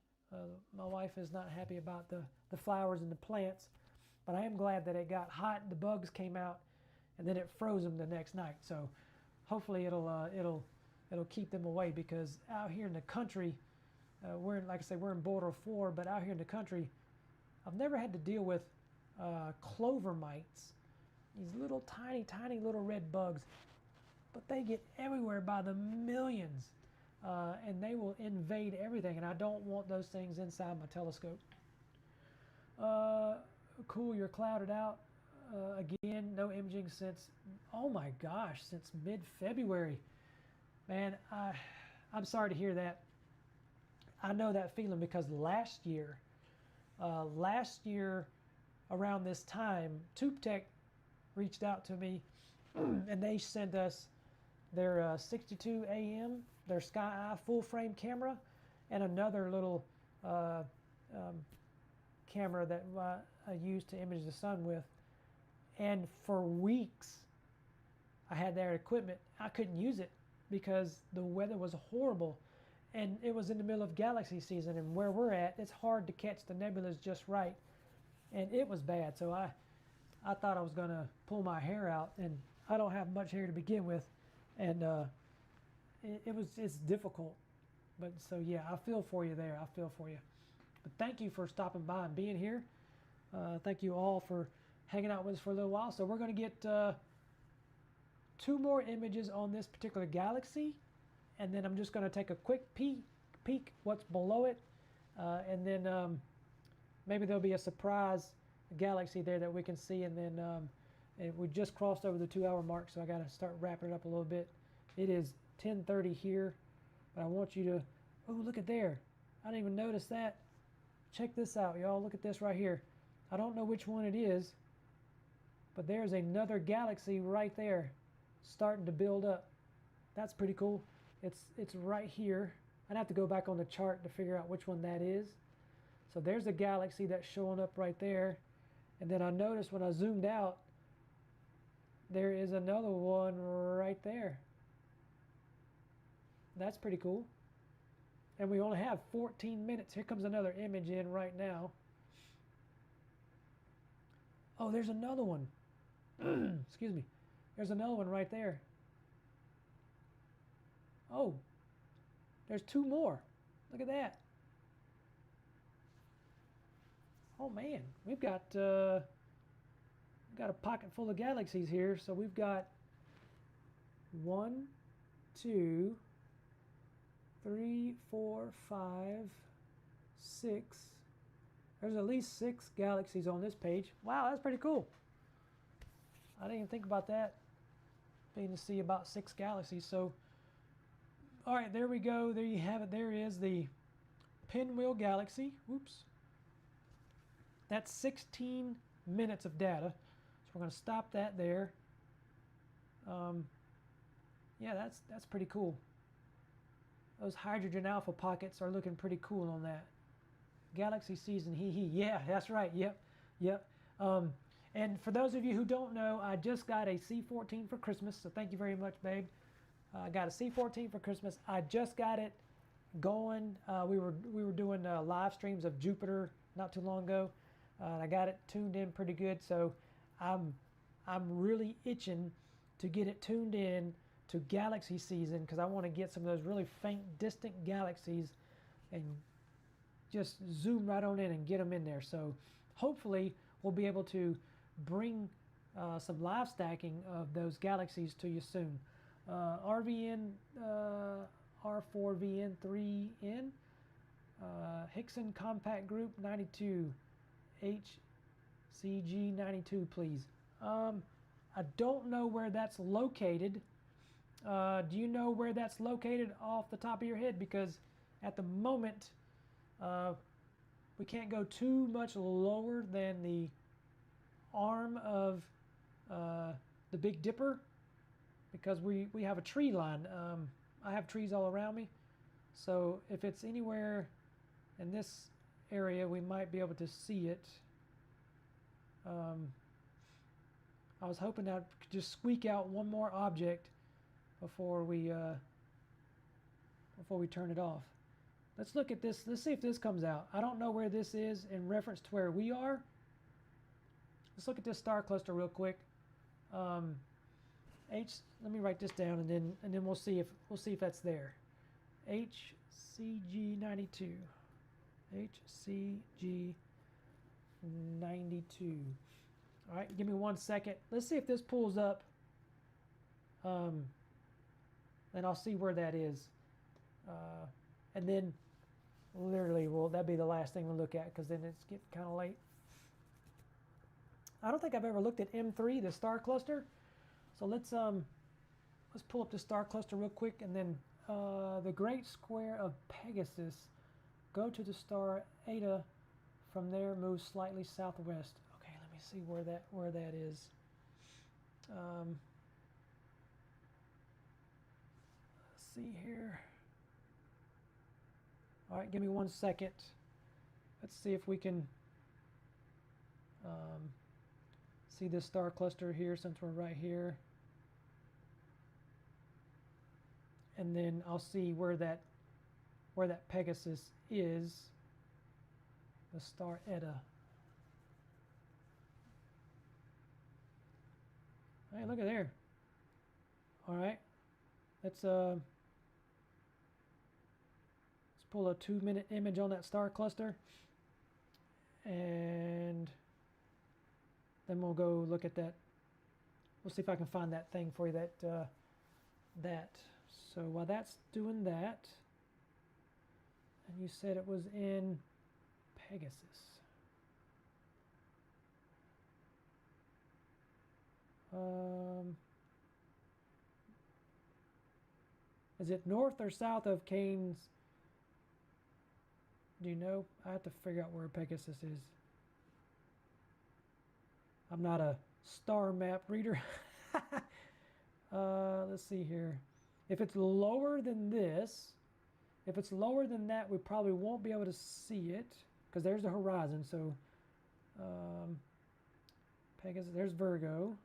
Speaker 1: My wife is not happy about the flowers and the plants, but I am glad that it got hot. The bugs came out, and then it froze them the next night. So hopefully it'll keep them away, because out here in the country, like I say, we're in border 4, but out here in the country, I've never had to deal with clover mites. These little tiny little red bugs, but they get everywhere by the millions, and they will invade everything, and I don't want those things inside my telescope. Cool, you're clouded out. Again, no imaging since, oh my gosh, since mid-February. Man, I'm sorry to hear that. I know that feeling because last year around this time, TubeTech reached out to me, and they sent us their 62 AM, their SkyEye full frame camera, and another little camera that I used to image the sun with. And for weeks, I had their equipment. I couldn't use it because the weather was horrible, and it was in the middle of galaxy season, and where we're at, it's hard to catch the nebulas just right, and it was bad. So I thought I was going to pull my hair out, and I don't have much hair to begin with, and it's difficult. But so yeah, I feel for you there. I feel for you. But thank you for stopping by and being here. Thank you all for hanging out with us for a little while. So we're going to get 2 more images on this particular galaxy, and then I'm just going to take a quick peek what's below it, And then maybe there'll be a surprise galaxy there that we can see. And then and we just crossed over the 2-hour mark, so I got to start wrapping it up a little bit. It is 10:30 here, but I want you to, oh, look at there. I didn't even notice that. Check this out, y'all. Look at this right here. I don't know which one it is, but there's another galaxy right there starting to build up. That's pretty cool. It's right here. I'd have to go back on the chart to figure out which one that is. So there's a galaxy that's showing up right there. And then I noticed when I zoomed out, there is another one right there. That's pretty cool. And we only have 14 minutes. Here comes another image in right now. Oh, there's another one. Excuse me. There's another one right there. Oh, there's 2 more. Look at that. Oh man, we've got a pocket full of galaxies here. So we've got 1, 2, 3, 4, 5, 6. There's at least 6 galaxies on this page. Wow, that's pretty cool. I didn't even think about that. Being to see about 6 galaxies. So, all right, there we go. There you have it. There is the Pinwheel Galaxy. Whoops. That's 16 minutes of data. So we're going to stop that there. Yeah, that's pretty cool. Those hydrogen alpha pockets are looking pretty cool on that. Galaxy season, hee hee. Yeah, that's right. Yep. And for those of you who don't know, I just got a C14 for Christmas. So thank you very much, babe. I got a C14 for Christmas. I just got it going. We were doing live streams of Jupiter not too long ago. I got it tuned in pretty good. So I'm really itching to get it tuned in to galaxy season, because I want to get some of those really faint, distant galaxies and just zoom right on in and get them in there. So hopefully we'll be able to bring some live stacking of those galaxies to you soon. RVN, R4VN 3N, Hickson Compact Group 92, HCG 92, please. I don't know where that's located. Do you know where that's located off the top of your head? Because at the moment, we can't go too much lower than the arm of the Big Dipper, because we have a tree line. I have trees all around me, so if it's anywhere in this area, we might be able to see it. I was hoping I could just squeak out one more object before we turn it off. Let's look at this. Let's see if this comes out. I don't know where this is in reference to where we are. Let's look at this star cluster real quick. Let me write this down, and then we'll see if that's there. HCG 92. HCG 92. All right, give me 1 second. Let's see if this pulls up. Then I'll see where that is. And then literally, that'd be the last thing we'll look at, because then it's getting kind of late. I don't think I've ever looked at M3, the star cluster. So let's pull up the star cluster real quick, and then the Great Square of Pegasus. Go to the star Eta. From there, move slightly southwest. Okay, let me see where that is. Let's see here. All right, give me 1 second. Let's see if we can see this star cluster here, since we're right here. And then I'll see where that Pegasus is, the star Eta. Hey, look at there. All right, let's pull a 2-minute image on that star cluster, and then we'll go look at that. We'll see if I can find that thing for you, that. So while that's doing that, And you said it was in Pegasus. Is it north or south of Canes? Do you know? I have to figure out where Pegasus is. I'm not a star map reader. Let's see here. If it's lower than this, if it's lower than that, we probably won't be able to see it because there's the horizon. So Pegasus, there's Virgo.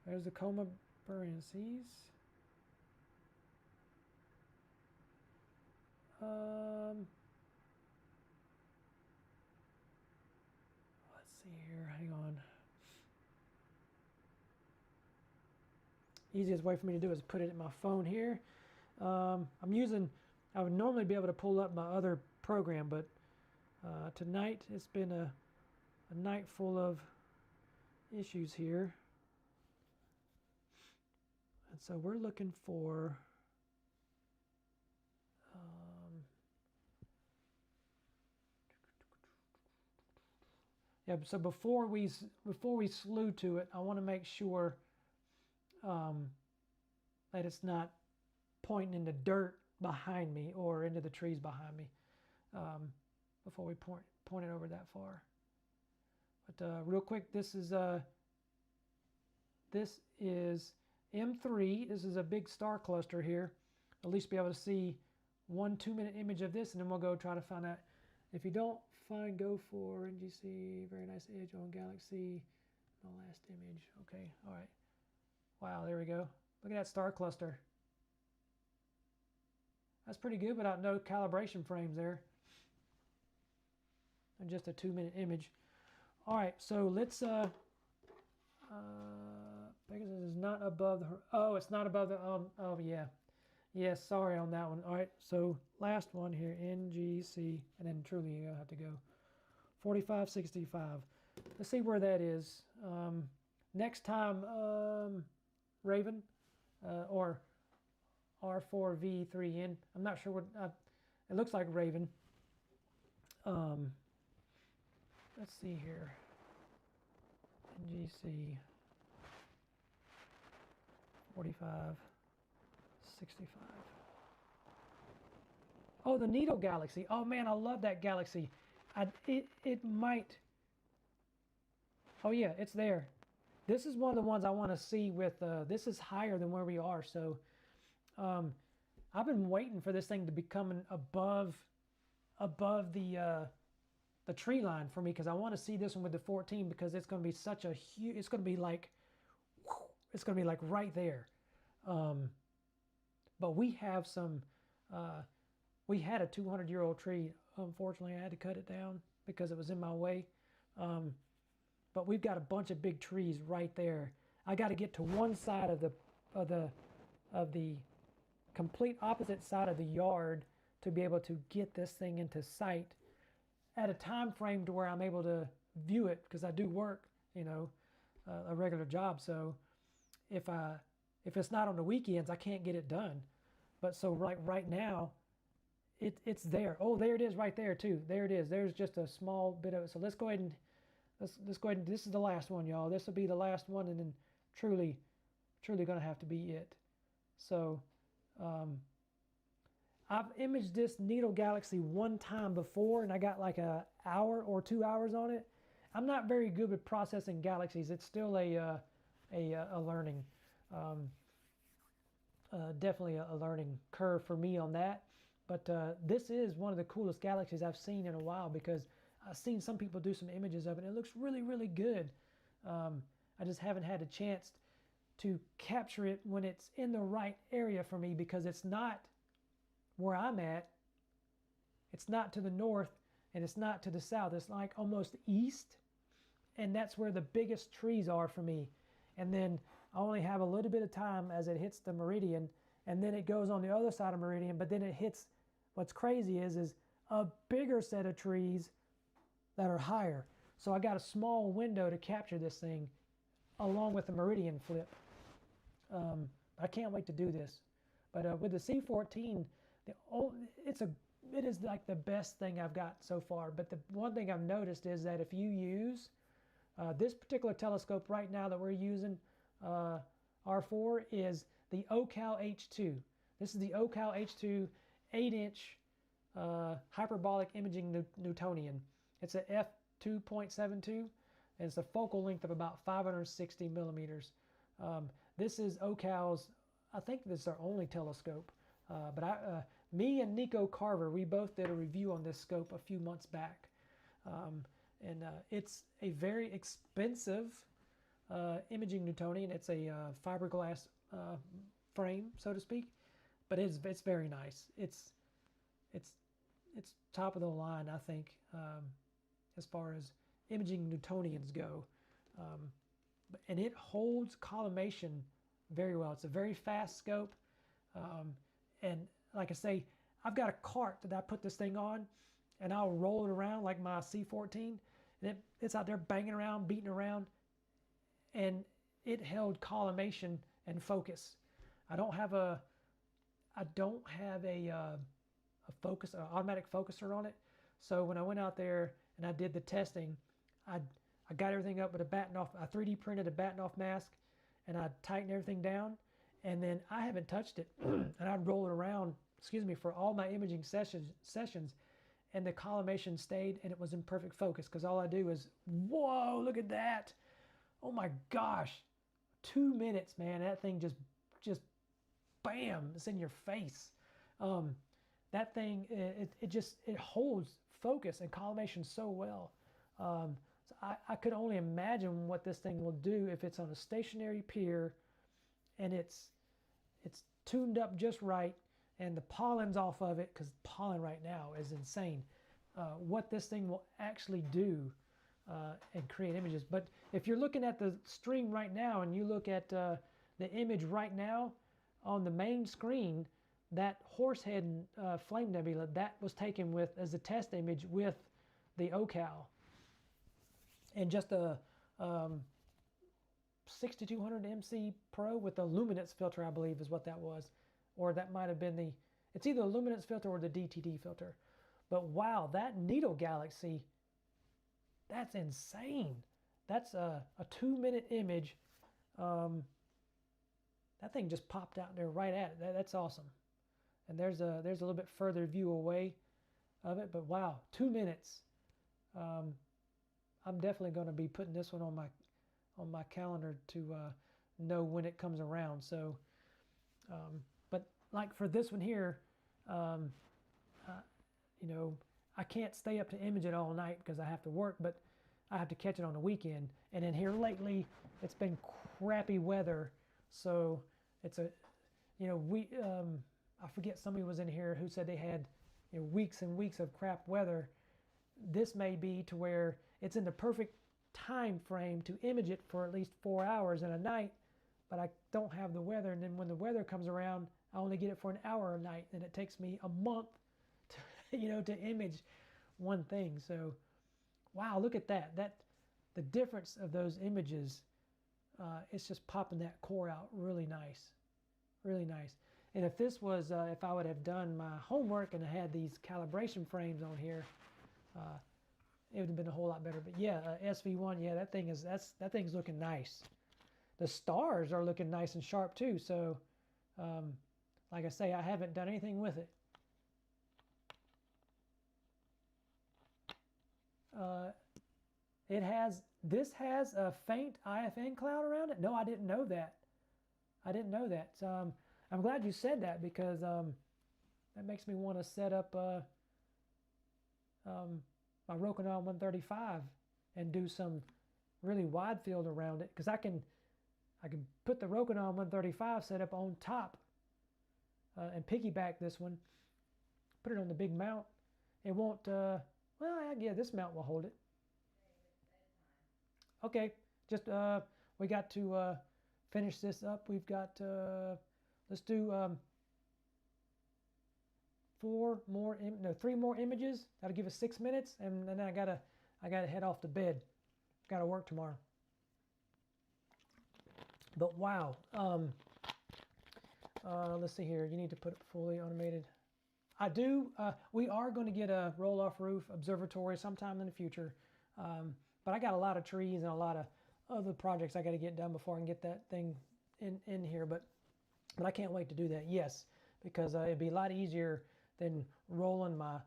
Speaker 1: There's the Coma Berenices. Let's see here, hang on. Easiest way for me to do is put it in my phone here. I would normally be able to pull up my other program, but tonight it's been a night full of issues here. And so we're looking for yeah, so before we slew to it, I want to make sure that it's not pointing into dirt behind me or into the trees behind me before we point it over that far. But real quick, this is M3. This is a big star cluster here. At least be able to see 1 2-minute image of this, and then we'll go try to find out. If you don't find, go for NGC, very nice edge on Galaxy, the last image. Okay, all right. Wow, there we go. Look at that star cluster. That's pretty good without no calibration frames there. And just a 2-minute image. All right, so let's, Pegasus is not above the, oh, it's not above the, oh yeah. Yes, sorry on that one. All right, so last one here, NGC, and then truly you have to go 4565. Let's see where that is. Next time, Raven, or R4V3N. I'm not sure what, it looks like Raven. Let's see here. NGC 4565. Oh, the Needle Galaxy. Oh man, I love that galaxy. It might. Oh yeah, it's there. This is one of the ones I want to see with. This is higher than where we are, so I've been waiting for this thing to become above the tree line for me, because I want to see this one with the 14, because it's going to be such a huge. It's going to be like right there. But we have some. We had a 200-year-old tree. Unfortunately, I had to cut it down because it was in my way. But we've got a bunch of big trees right there. I got to get to one side of the complete opposite side of the yard to be able to get this thing into sight at a time frame to where I'm able to view it, because I do work, a regular job. So if it's not on the weekends, I can't get it done. But so right now, it's there. Oh, there it is right there too. There it is. There's just a small bit of it. So let's go ahead and let's go ahead and, this is the last one, y'all. This will be the last one, and then truly gonna have to be it. So I've imaged this Needle Galaxy one time before, and I got like an hour or 2 hours on it. I'm not very good with processing galaxies. It's still a learning, definitely a learning curve for me on that. But this is one of the coolest galaxies I've seen in a while, because I've seen some people do some images of it, and it looks really, really good. I just haven't had a chance to capture it when it's in the right area for me, because it's not where I'm at. It's not to the north, and it's not to the south. It's like almost east, and that's where the biggest trees are for me. And then I only have a little bit of time as it hits the meridian, and then it goes on the other side of meridian, but then it hits, what's crazy is a bigger set of trees that are higher. So I got a small window to capture this thing along with the meridian flip. I can't wait to do this. But with the C14, it is like the best thing I've got so far. But the one thing I've noticed is that if you use this particular telescope right now that we're using, R4, is the OCAL H2. This is the OCAL H2 8-inch hyperbolic imaging Newtonian. It's a f2.72, and it's a focal length of about 560 millimeters. This is OCAL's, I think this is our only telescope, but me and Nico Carver, we both did a review on this scope a few months back. It's a very expensive imaging Newtonian. It's a fiberglass frame, so to speak, but it's very nice. It's top of the line, I think, as far as imaging Newtonians go, and it holds collimation very well. It's a very fast scope, and like I say, I've got a cart that I put this thing on, and I'll roll it around like my C14, and it's out there banging around, beating around, and it held collimation and focus. I don't have a focus, an automatic focuser on it. So when I went out there and I did the testing, I got everything up with a I 3D printed a batten-off mask, and I tightened everything down, and then I haven't touched it, and I'd roll it around, for all my imaging sessions, and the collimation stayed, and it was in perfect focus, because all I do is, whoa, look at that. Oh my gosh, 2 minutes, man. That thing just bam, it's in your face. That thing, it holds focus and collimation so well. So I could only imagine what this thing will do if it's on a stationary pier and it's tuned up just right, and the pollen's off of it, because pollen right now is insane. What this thing will actually do and create images. But if you're looking at the stream right now and you look at the image right now on the main screen, that Horsehead Flame Nebula, that was taken as a test image with the OCAL. And just a 6200 MC Pro with a luminance filter, I believe is what that was. Or that might have been it's either a luminance filter or the DTD filter. But wow, that needle galaxy, that's insane. That's a 2-minute image. That thing just popped out there right at it. That's awesome. And there's a little bit further view away of it, but wow, 2 minutes. I'm definitely going to be putting this one on my calendar to know when it comes around. So, but like for this one here, I can't stay up to image it all night because I have to work, but I have to catch it on the weekend. And then here lately, it's been crappy weather, so it's I forget, somebody was in here who said they had weeks and weeks of crap weather. This may be to where it's in the perfect time frame to image it for at least 4 hours in a night, but I don't have the weather, and then when the weather comes around, I only get it for an hour a night, and it takes me a month to image one thing. So wow, look at that. The difference of those images, it's just popping that core out really nice. Really nice. And if this was, if I would have done my homework and I had these calibration frames on here, it would have been a whole lot better. But yeah, SV1, yeah, that thing's looking nice. The stars are looking nice and sharp too. So, like I say, I haven't done anything with it. This has a faint IFN cloud around it. No, I didn't know that. So, I'm glad you said that, because that makes me want to set up my Rokinon 135 and do some really wide field around it, because I can put the Rokinon 135 set up on top and piggyback this one, put it on the big mount. It won't, well, yeah, this mount will hold it. Okay, just we got to finish this up. We've got let's do 3 more images. That'll give us 6 minutes, and then I gotta head off to bed. Gotta work tomorrow. But wow, let's see here. You need to put it fully automated. I do. We are going to get a roll-off roof observatory sometime in the future, but I got a lot of trees and a lot of other projects I got to get done before I can get that thing in here. But I can't wait to do that. Yes, because it'd be a lot easier than rolling my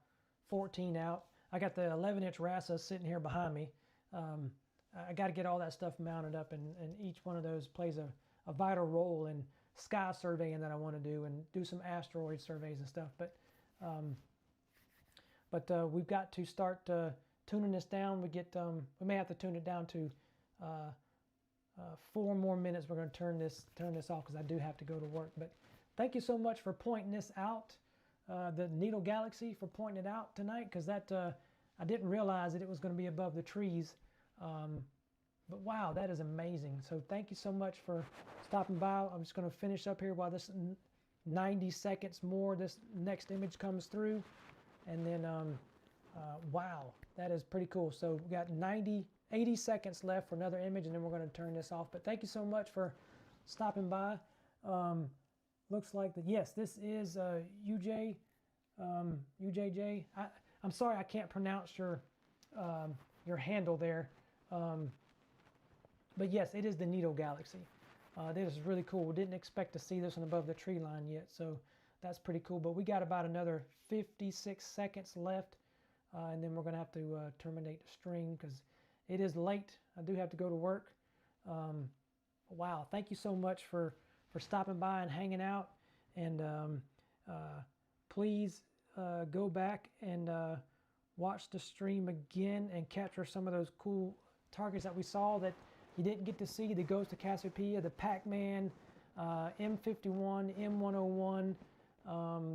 Speaker 1: 14 out. I got the 11-inch RASA sitting here behind me. I got to get all that stuff mounted up, and each one of those plays a vital role in sky surveying that I want to do, and do some asteroid surveys and stuff. But we've got to start tuning this down. We may have to tune it down to 4 more minutes. We're going to turn this off because I do have to go to work. But thank you so much for pointing this out, the Needle Galaxy, for pointing it out tonight, because that I didn't realize that it was going to be above the trees. But wow, that is amazing. So thank you so much for stopping by. I'm just going to finish up here while this 90 seconds more, this next image comes through. And then, wow, that is pretty cool. So we got 80 seconds left for another image, and then we're going to turn this off. But thank you so much for stopping by. Looks like yes, this is UJJ. I'm sorry I can't pronounce your handle there. But yes, it is the Needle Galaxy. This is really cool. Didn't expect to see this one above the tree line yet, so that's pretty cool. But we got about another 56 seconds left, and then we're going to have to terminate the stream because it is late. I do have to go to work. Wow, thank you so much for stopping by and hanging out. And please go back and watch the stream again and capture some of those cool targets that we saw that you didn't get to see. The Ghost of Cassiopeia, the Pac-Man, M51, M101.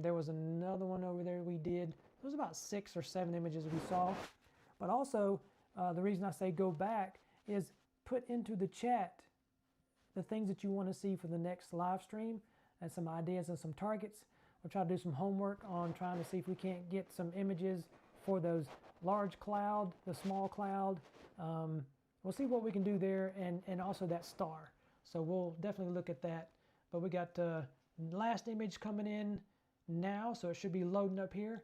Speaker 1: There was another one over there we did. It was about 6 or 7 images we saw. But also, the reason I say go back is put into the chat the things that you want to see for the next live stream and some ideas and some targets. We'll try to do some homework on trying to see if we can't get some images for those large cloud, the small cloud. We'll see what we can do there, and also that star. So we'll definitely look at that. But we got last image coming in now, so it should be loading up here.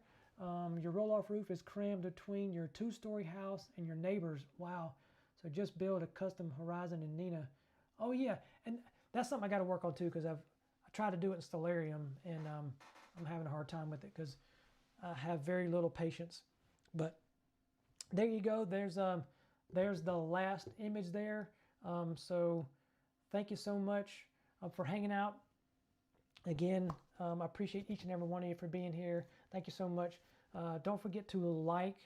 Speaker 1: Your roll-off roof is crammed between your 2-story house and your neighbors. Wow. So just build a custom horizon in Nina. Oh yeah, and that's something I got to work on too, because I tried to do it in Stellarium, and I'm having a hard time with it because I have very little patience. But there you go. There's the last image there. So thank you so much for hanging out. Again, I appreciate each and every one of you for being here. Thank you so much. Don't forget to like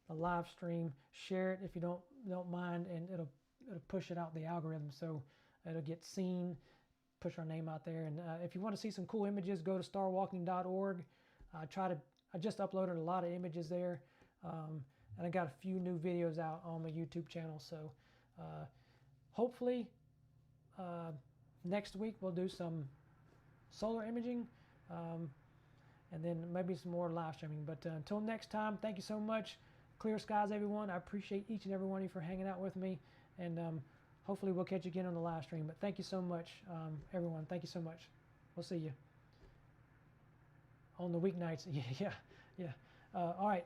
Speaker 1: the live stream, share it if you don't mind, and it'll push it out the algorithm, so it'll get seen, push our name out there. And if you want to see some cool images, go to starwalking.org. I just uploaded a lot of images there, and I got a few new videos out on my YouTube channel. So hopefully next week we'll do some solar imaging, and then maybe some more live streaming. But until next time, thank you so much. Clear skies, everyone. I appreciate each and every one of you for hanging out with me, and hopefully we'll catch you again on the live stream. But thank you so much, everyone. Thank you so much. We'll see you on the weeknights. Yeah. All right.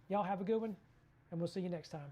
Speaker 1: Y'all have a good one, and we'll see you next time.